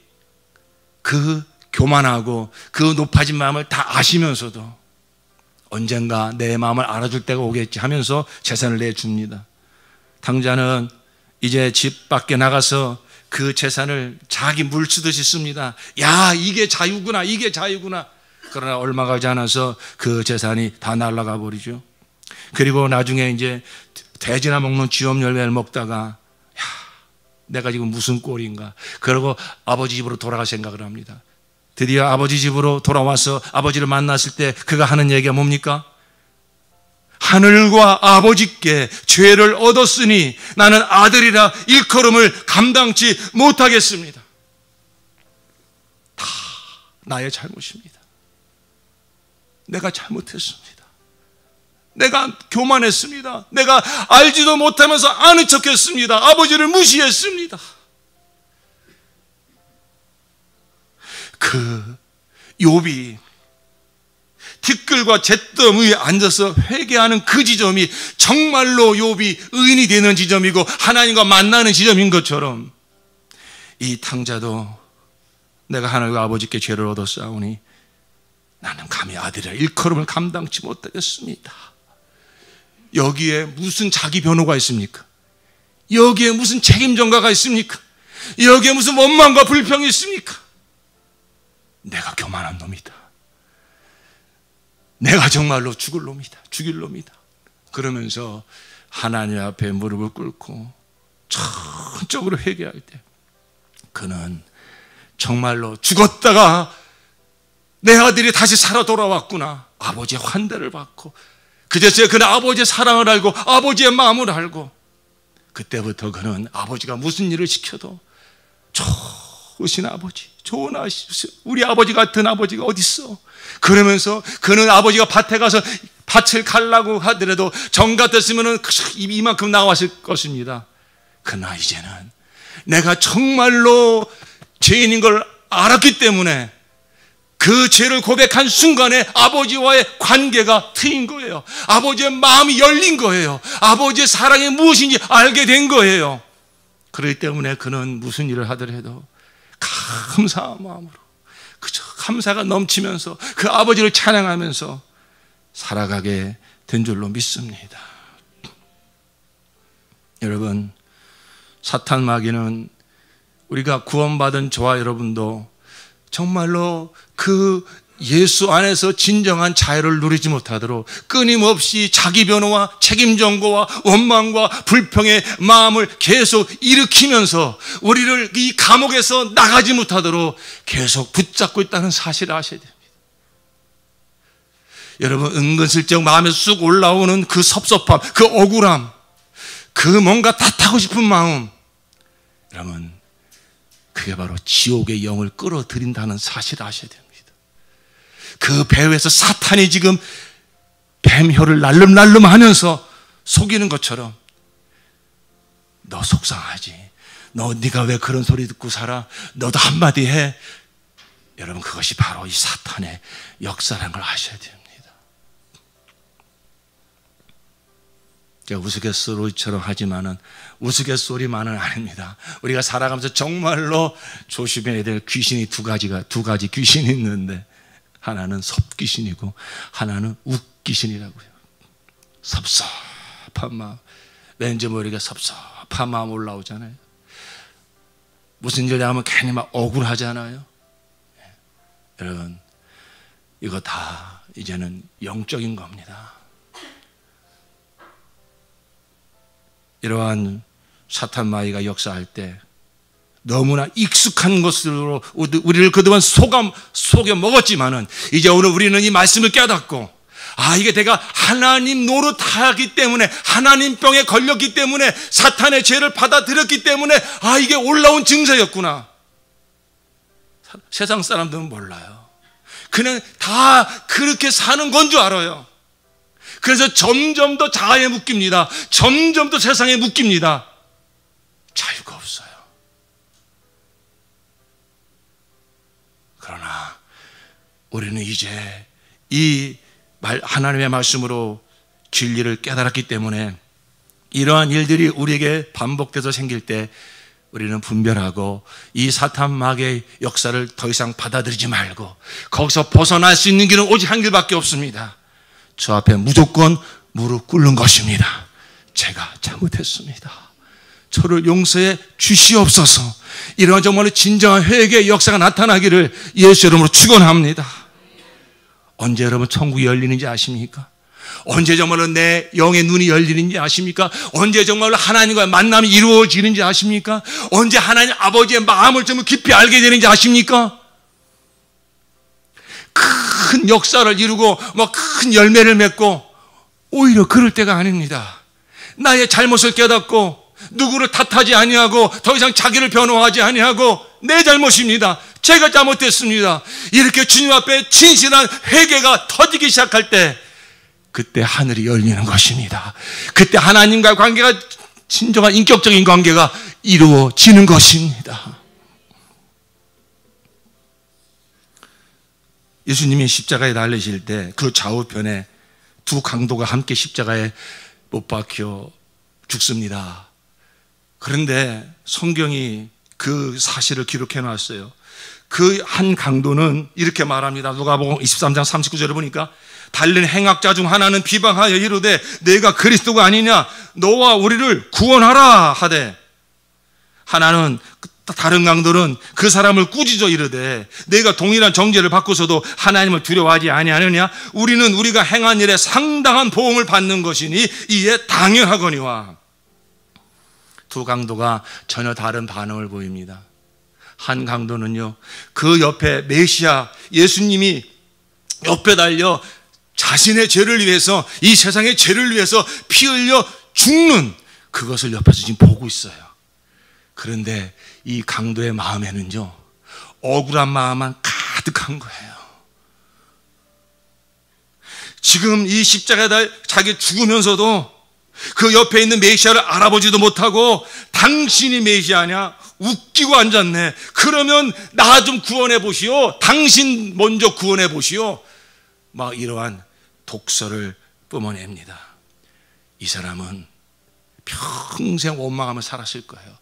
그 교만하고 그 높아진 마음을 다 아시면서도 언젠가 내 마음을 알아줄 때가 오겠지 하면서 재산을 내줍니다. 탕자는 이제 집 밖에 나가서 그 재산을 자기 물 쓰듯이 씁니다. 야, 이게 자유구나, 이게 자유구나. 그러나 얼마 가지 않아서 그 재산이 다 날아가 버리죠. 그리고 나중에 이제 돼지나 먹는 쥐엄 열매를 먹다가, 야, 내가 지금 무슨 꼴인가. 그러고 아버지 집으로 돌아갈 생각을 합니다. 드디어 아버지 집으로 돌아와서 아버지를 만났을 때 그가 하는 얘기가 뭡니까? 하늘과 아버지께 죄를 얻었으니 나는 아들이라 일컬음을 감당치 못하겠습니다. 다 나의 잘못입니다. 내가 잘못했습니다. 내가 교만했습니다. 내가 알지도 못하면서 아는 척했습니다. 아버지를 무시했습니다. 그 욥이 티끌과 잿더미 위에 앉아서 회개하는 그 지점이 정말로 욥이 의인이 되는 지점이고 하나님과 만나는 지점인 것처럼 이 탕자도 내가 하나님과 아버지께 죄를 얻었사오니 나는 감히 아들이라 일컬음을 감당치 못하겠습니다. 여기에 무슨 자기 변호가 있습니까? 여기에 무슨 책임 전가가 있습니까? 여기에 무슨 원망과 불평이 있습니까? 내가 교만한 놈이다. 내가 정말로 죽일 놈이다. 그러면서 하나님 앞에 무릎을 꿇고 전적으로 회개할 때 그는 정말로 죽었다가 내 아들이 다시 살아 돌아왔구나. 아버지의 환대를 받고 그제서야 그는 아버지의 사랑을 알고 아버지의 마음을 알고 그때부터 그는 아버지가 무슨 일을 시켜도 좋으신 아버지, 좋은 아버지, 우리 아버지 같은 아버지가 어디 있어? 그러면서 그는 아버지가 밭에 가서 밭을 갈라고 하더라도 정 같았으면 입이 이만큼 나왔을 것입니다. 그러나 이제는 내가 정말로 죄인인 걸 알았기 때문에 그 죄를 고백한 순간에 아버지와의 관계가 트인 거예요. 아버지의 마음이 열린 거예요. 아버지의 사랑이 무엇인지 알게 된 거예요. 그렇기 때문에 그는 무슨 일을 하더라도 감사한 마음으로 그저 감사가 넘치면서 그 아버지를 찬양하면서 살아가게 된 줄로 믿습니다. 여러분, 사탄 마귀는 우리가 구원받은 저와 여러분도 정말로 그 예수 안에서 진정한 자유를 누리지 못하도록 끊임없이 자기 변호와 책임 전고와 원망과 불평의 마음을 계속 일으키면서 우리를 이 감옥에서 나가지 못하도록 계속 붙잡고 있다는 사실을 아셔야 됩니다. 여러분, 은근슬쩍 마음에 쑥 올라오는 그 섭섭함, 그 억울함, 그 뭔가 탓하고 싶은 마음, 여러분, 그게 바로 지옥의 영을 끌어들인다는 사실을 아셔야 됩니다. 그 배후에서 사탄이 지금 뱀혀를 날름날름 하면서 속이는 것처럼 너 속상하지? 네가 왜 그런 소리 듣고 살아? 너도 한마디 해. 여러분, 그것이 바로 이 사탄의 역사라는 걸 아셔야 됩니다. 제가 우스갯소리처럼 하지만은 우스갯소리만은 아닙니다. 우리가 살아가면서 정말로 조심해야 될 귀신이 두 가지 귀신이 있는데 하나는 섭귀신이고 하나는 웃귀신이라고요. 섭섭한 마음, 왠지 모르게 섭섭한 마음 올라오잖아요. 무슨 일 하면 괜히 막 억울하잖아요. 여러분, 이거 다 이제는 영적인 겁니다. 이러한 사탄 마귀가 역사할 때 너무나 익숙한 것으로 우리를 그동안 속여 먹었지만은 이제 오늘 우리는 이 말씀을 깨닫고 이게 내가 하나님 노릇하기 때문에 하나님 병에 걸렸기 때문에 사탄의 죄를 받아들였기 때문에 이게 올라온 증세였구나. 세상 사람들은 몰라요. 그냥 다 그렇게 사는 건 줄 알아요. 그래서 점점 더 자아에 묶입니다. 점점 더 세상에 묶입니다. 자유가 없어요. 그러나 우리는 이제 이 하나님의 말씀으로 진리를 깨달았기 때문에 이러한 일들이 우리에게 반복돼서 생길 때 우리는 분별하고 이 사탄 마귀의 역사를 더 이상 받아들이지 말고 거기서 벗어날 수 있는 길은 오직 한 길밖에 없습니다. 저 앞에 무조건 무릎 꿇는 것입니다. 제가 잘못했습니다. 저를 용서해 주시옵소서. 이런 정말로 진정한 회개의 역사가 나타나기를 예수 이름으로 축원합니다. 언제 여러분 천국이 열리는지 아십니까? 언제 정말로 내 영의 눈이 열리는지 아십니까? 언제 정말로 하나님과의 만남이 이루어지는지 아십니까? 언제 하나님 아버지의 마음을 좀 깊이 알게 되는지 아십니까? 큰 역사를 이루고 큰 열매를 맺고 오히려 그럴 때가 아닙니다. 나의 잘못을 깨닫고 누구를 탓하지 아니하고 더 이상 자기를 변호하지 아니하고 내 잘못입니다. 제가 잘못했습니다. 이렇게 주님 앞에 진실한 회개가 터지기 시작할 때 그때 하늘이 열리는 것입니다. 그때 하나님과의 관계가 진정한 인격적인 관계가 이루어지는 것입니다. 예수님이 십자가에 달리실 때 그 좌우편에 두 강도가 함께 십자가에 못 박혀 죽습니다. 그런데 성경이 그 사실을 기록해 놨어요. 그 한 강도는 이렇게 말합니다. 누가복음 23장 39절을 보니까 달린 행악자 중 하나는 비방하여 이르되 내가 그리스도가 아니냐 너와 우리를 구원하라 하되, 하나는 다른 강도는 그 사람을 꾸짖어 이르되 내가 동일한 정죄를 받고서도 하나님을 두려워하지 아니하느냐 우리는 우리가 행한 일에 상당한 보응을 받는 것이니 이에 당연하거니와. 두 강도가 전혀 다른 반응을 보입니다. 한 강도는요, 그 옆에 메시아 예수님이 옆에 달려 자신의 죄를 위해서, 이 세상의 죄를 위해서 피 흘려 죽는 그것을 옆에서 지금 보고 있어요. 그런데 이 강도의 마음에는요, 억울한 마음만 가득한 거예요. 지금 이 십자가에 자기 죽으면서도 그 옆에 있는 메시아를 알아보지도 못하고 당신이 메시아냐? 웃기고 앉았네. 그러면 나 좀 구원해 보시오. 당신 먼저 구원해 보시오. 막 이러한 독설을 뿜어냅니다. 이 사람은 평생 원망하며 살았을 거예요.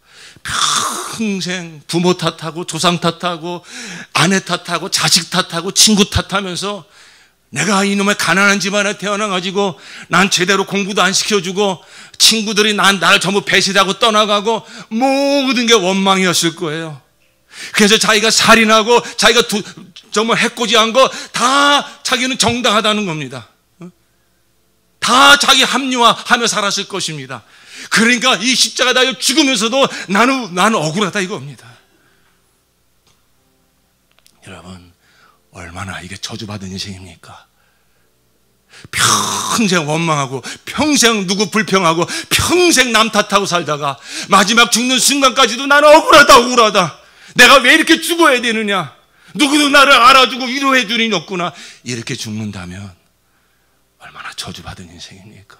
평생 부모 탓하고 조상 탓하고 아내 탓하고 자식 탓하고 친구 탓하면서 내가 이놈의 가난한 집안에 태어나가지고 난 제대로 공부도 안 시켜주고 친구들이 나를 전부 배신하고 떠나가고 모든 게 원망이었을 거예요. 그래서 자기가 살인하고 자기가 정말 해코지한 거 다 자기는 정당하다는 겁니다. 다 자기 합리화하며 살았을 것입니다. 그러니까 이 십자가 달려 죽으면서도 나는 억울하다 이겁니다. 여러분, 얼마나 이게 저주받은 인생입니까? 평생 원망하고 평생 누구 불평하고 평생 남 탓하고 살다가 마지막 죽는 순간까지도 나는 억울하다. 내가 왜 이렇게 죽어야 되느냐? 누구도 나를 알아주고 위로해 주는 이 없구나. 이렇게 죽는다면 얼마나 저주받은 인생입니까?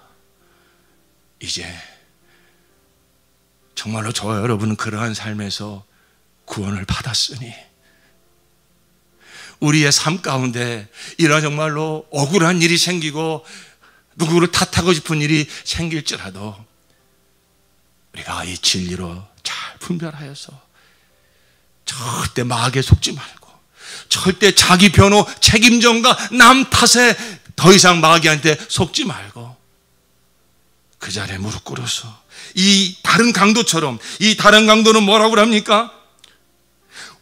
이제 정말로 저와 여러분은 그러한 삶에서 구원을 받았으니 우리의 삶 가운데 이런 정말로 억울한 일이 생기고 누구를 탓하고 싶은 일이 생길지라도 우리가 이 진리로 잘 분별하여서 절대 마귀에 속지 말고 절대 자기 변호 책임전과 남 탓에 더 이상 마귀한테 속지 말고 그 자리에 무릎 꿇어서 이 다른 강도처럼, 이 다른 강도는 뭐라고 합니까?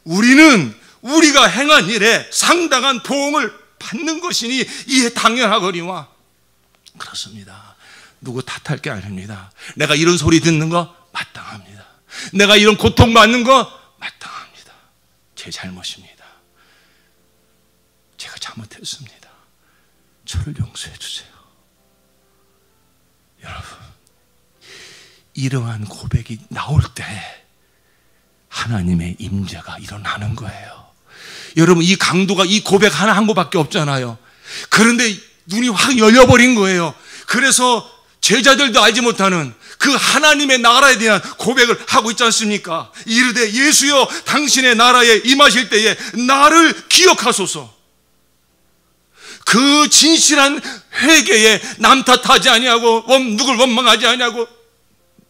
우리가 행한 일에 상당한 보응을 받는 것이니 이에 당연하거니와. 그렇습니다. 누구 탓할 게 아닙니다. 내가 이런 소리 듣는 거 마땅합니다. 내가 이런 고통받는 거 마땅합니다. 제 잘못입니다. 제가 잘못했습니다. 저를 용서해 주세요. 여러분, 이러한 고백이 나올 때 하나님의 임재가 일어나는 거예요. 여러분, 이 강도가 이 고백 하나 한 거밖에 없잖아요. 그런데 눈이 확 열려버린 거예요. 그래서 제자들도 알지 못하는 그 하나님의 나라에 대한 고백을 하고 있지 않습니까? 이르되 예수여 당신의 나라에 임하실 때에 나를 기억하소서. 그 진실한 회개에 남 탓하지 아니하고 누굴 원망하지 아니하고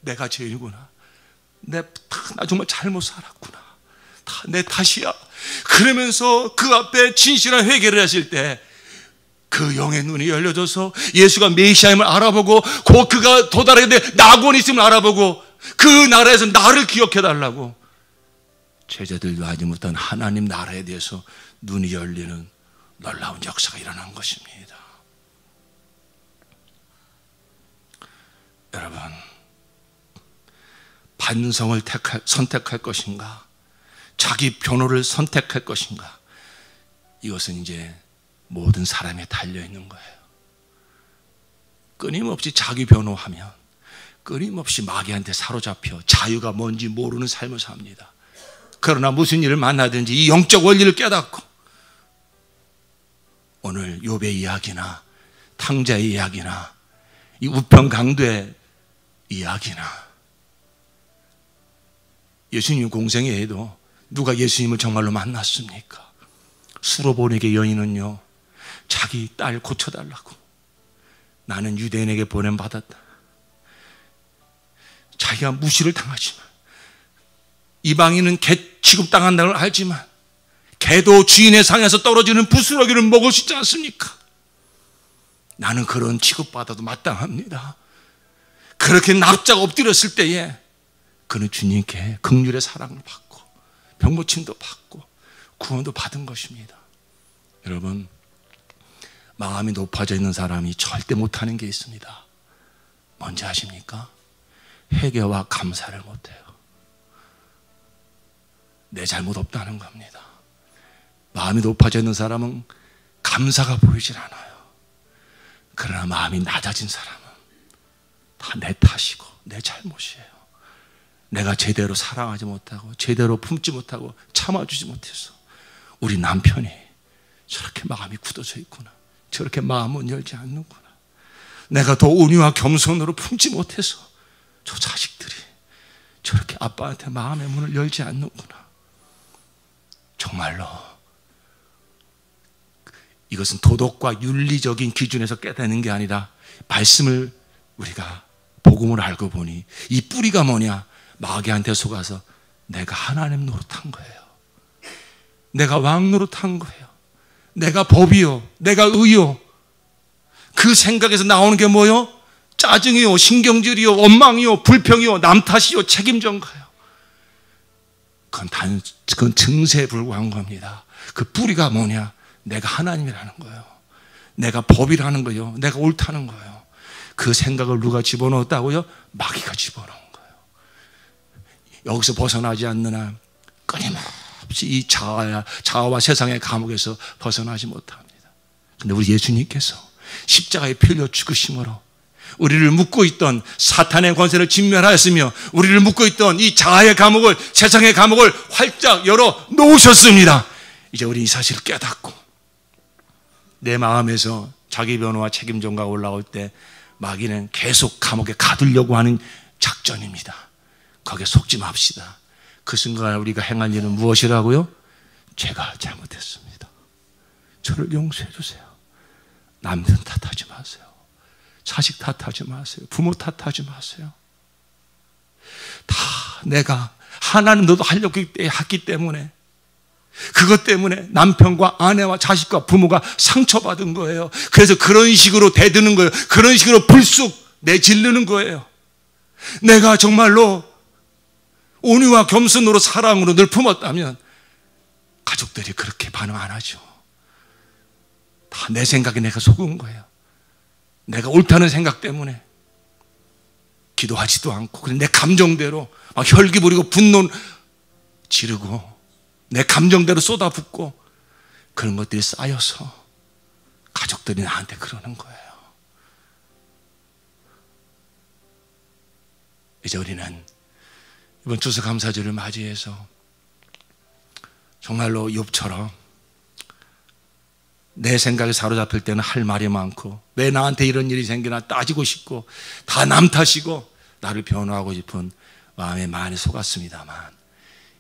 내가 죄인이구나. 나 정말 잘못 살았구나. 다 내 탓이야. 그러면서 그 앞에 진실한 회개를 하실 때 그 영의 눈이 열려져서 예수가 메시아임을 알아보고 곧 그가 도달하게 돼 낙원이 있음을 알아보고 그 나라에서 나를 기억해달라고 제자들도 알지 못한 하나님 나라에 대해서 눈이 열리는 놀라운 역사가 일어난 것입니다. 여러분, 반성을 선택할 것인가, 자기 변호를 선택할 것인가, 이것은 이제 모든 사람에 달려있는 거예요. 끊임없이 자기 변호하면 끊임없이 마귀한테 사로잡혀 자유가 뭔지 모르는 삶을 삽니다. 그러나 무슨 일을 만나든지 이 영적 원리를 깨닫고 오늘 욥의 이야기나 탕자의 이야기나 이 우편 강도의 이야기나 예수님 공생애에도 누가 예수님을 정말로 만났습니까? 수로보니게 여인은요, 자기 딸 고쳐달라고, 나는 유대인에게 보냄받았다. 자기가 무시를 당하지만, 이방인은 개 취급당한다는 걸 알지만, 개도 주인의 상에서 떨어지는 부스러기를 먹을 수 있지 않습니까? 나는 그런 취급받아도 마땅합니다. 그렇게 납작 엎드렸을 때에 그는 주님께 긍휼의 사랑을 받고 병고침도 받고 구원도 받은 것입니다. 여러분, 마음이 높아져 있는 사람이 절대 못하는 게 있습니다. 뭔지 아십니까? 회개와 감사를 못해요. 내 잘못 없다는 겁니다. 마음이 높아져 있는 사람은 감사가 보이질 않아요. 그러나 마음이 낮아진 사람은 다 내 탓이고 내 잘못이에요. 내가 제대로 사랑하지 못하고 제대로 품지 못하고 참아주지 못해서 우리 남편이 저렇게 마음이 굳어져 있구나, 저렇게 마음은 열지 않는구나, 내가 더 온유와 겸손으로 품지 못해서 저 자식들이 저렇게 아빠한테 마음의 문을 열지 않는구나. 정말로 이것은 도덕과 윤리적인 기준에서 깨닫는 게 아니라 말씀을 우리가 복음을 알고 보니 이 뿌리가 뭐냐? 마귀한테 속아서 내가 하나님 노릇한 거예요. 내가 왕 노릇한 거예요. 내가 법이요, 내가 의요. 그 생각에서 나오는 게 뭐요? 짜증이요, 신경질이요, 원망이요, 불평이요, 남 탓이요, 책임전가요. 그건 증세에 불과한 겁니다. 그 뿌리가 뭐냐? 내가 하나님이라는 거예요. 내가 법이라는 거예요. 내가 옳다는 거예요. 그 생각을 누가 집어넣었다고요? 마귀가 집어넣은 거예요. 여기서 벗어나지 않는 한 끊임없이 이 자아와 세상의 감옥에서 벗어나지 못합니다. 근데 우리 예수님께서 십자가에 피 흘려 죽으심으로 우리를 묶고 있던 사탄의 권세를 진멸하였으며 우리를 묶고 있던 이 자아의 감옥을, 세상의 감옥을 활짝 열어 놓으셨습니다. 이제 우리 이 사실을 깨닫고 내 마음에서 자기 변호와 책임전가가 올라올 때 마귀는 계속 감옥에 가두려고 하는 작전입니다. 거기에 속지 맙시다. 그 순간 우리가 행할 일은 무엇이라고요? 제가 잘못했습니다. 저를 용서해 주세요. 남편 탓하지 마세요. 자식 탓하지 마세요. 부모 탓하지 마세요. 다 내가 하나님 너도 하려고 했기 때문에, 그것 때문에 남편과 아내와 자식과 부모가 상처받은 거예요. 그래서 그런 식으로 대드는 거예요. 그런 식으로 불쑥 내지르는 거예요. 내가 정말로 온유와 겸손으로 사랑으로 늘 품었다면 가족들이 그렇게 반응 안 하죠. 다 내 생각에 내가 속은 거예요. 내가 옳다는 생각 때문에 기도하지도 않고 그냥 내 감정대로 막 혈기 부리고 분노 지르고 내 감정대로 쏟아붓고 그런 것들이 쌓여서 가족들이 나한테 그러는 거예요. 이제 우리는 이번 추수감사절을 맞이해서 정말로 욥처럼 내 생각에 사로잡힐 때는 할 말이 많고 왜 나한테 이런 일이 생기나 따지고 싶고 다 남 탓이고 나를 변호하고 싶은 마음에 많이 속았습니다만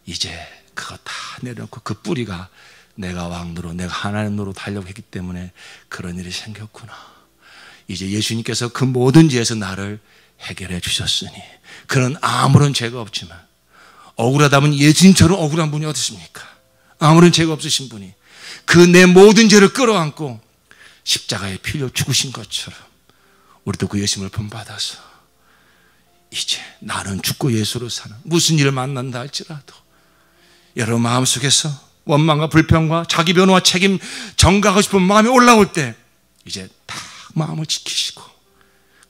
이제 그거 다 내려놓고 그 뿌리가 내가 왕노로 내가 하나님 노릇 하려고 했기 때문에 그런 일이 생겼구나. 이제 예수님께서 그 모든 죄에서 나를 해결해 주셨으니 그는 아무런 죄가 없지만 억울하다면 예수님처럼 억울한 분이 어디 있습니까? 아무런 죄가 없으신 분이 그 내 모든 죄를 끌어안고 십자가에 피 흘려 죽으신 것처럼 우리도 그 예수님을 본받아서 이제 나는 죽고 예수로 사는 무슨 일을 만난다 할지라도 여러분 마음속에서 원망과 불평과 자기 변호와 책임 전가하고 싶은 마음이 올라올 때 이제 딱 마음을 지키시고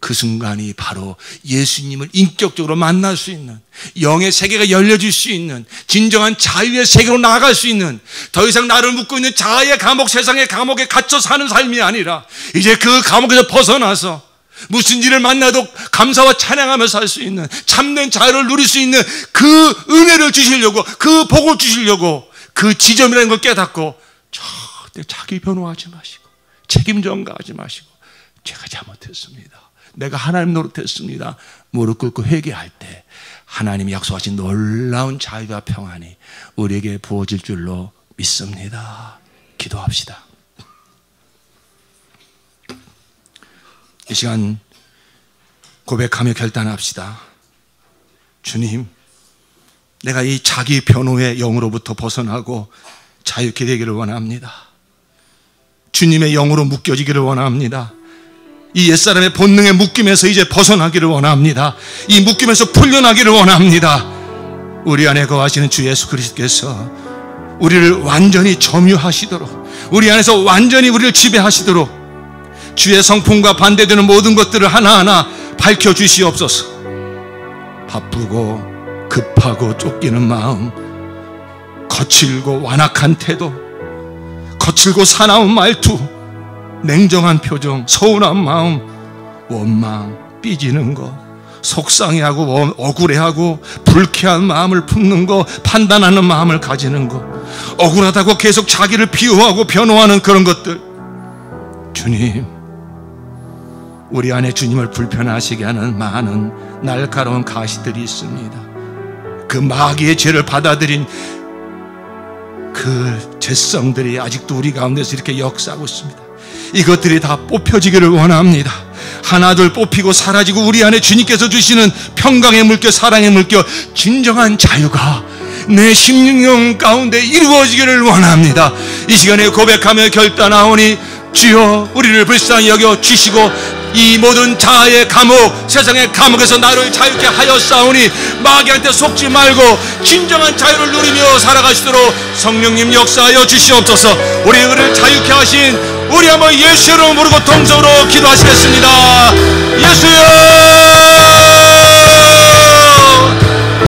그 순간이 바로 예수님을 인격적으로 만날 수 있는 영의 세계가 열려질 수 있는 진정한 자유의 세계로 나아갈 수 있는 더 이상 나를 묶고 있는 자아의 감옥, 세상의 감옥에 갇혀 사는 삶이 아니라 이제 그 감옥에서 벗어나서 무슨 일을 만나도 감사와 찬양하며 살 수 있는 참된 자유를 누릴 수 있는 그 은혜를 주시려고 그 복을 주시려고 그 지점이라는 걸 깨닫고 절대 자기 변호하지 마시고 책임 전가하지 마시고 제가 잘못했습니다. 내가 하나님 노릇했습니다. 무릎 꿇고 회개할 때 하나님이 약속하신 놀라운 자유와 평안이 우리에게 부어질 줄로 믿습니다. 기도합시다. 이 시간 고백하며 결단합시다. 주님, 내가 이 자기 변호의 영으로부터 벗어나고 자유케 되기를 원합니다. 주님의 영으로 묶여지기를 원합니다. 이 옛사람의 본능의 묶임에서 이제 벗어나기를 원합니다. 이 묶임에서 풀려나기를 원합니다. 우리 안에 거하시는 주 예수 그리스도께서 우리를 완전히 점유하시도록, 우리 안에서 완전히 우리를 지배하시도록 주의 성품과 반대되는 모든 것들을 하나하나 밝혀주시옵소서. 바쁘고 급하고 쫓기는 마음, 거칠고 완악한 태도, 거칠고 사나운 말투, 냉정한 표정, 서운한 마음, 원망, 삐지는 거, 속상해하고 억울해하고 불쾌한 마음을 품는 거, 판단하는 마음을 가지는 거, 억울하다고 계속 자기를 비호하고 변호하는 그런 것들, 주님, 우리 안에 주님을 불편하시게 하는 많은 날카로운 가시들이 있습니다. 그 마귀의 죄를 받아들인 그 죄성들이 아직도 우리 가운데서 이렇게 역사하고 있습니다. 이것들이 다 뽑혀지기를 원합니다. 하나둘 뽑히고 사라지고 우리 안에 주님께서 주시는 평강의 물결, 사랑의 물결, 진정한 자유가 내 심령 가운데 이루어지기를 원합니다. 이 시간에 고백하며 결단하오니 주여, 우리를 불쌍히 여겨 주시고 이 모든 자아의 감옥, 세상의 감옥에서 나를 자유케 하였사오니 마귀한테 속지 말고 진정한 자유를 누리며 살아가시도록 성령님 역사하여 주시옵소서. 우리를 자유케 하신 우리 한번 예수 이름으로 부르고 동성으로 기도하시겠습니다. 예수여!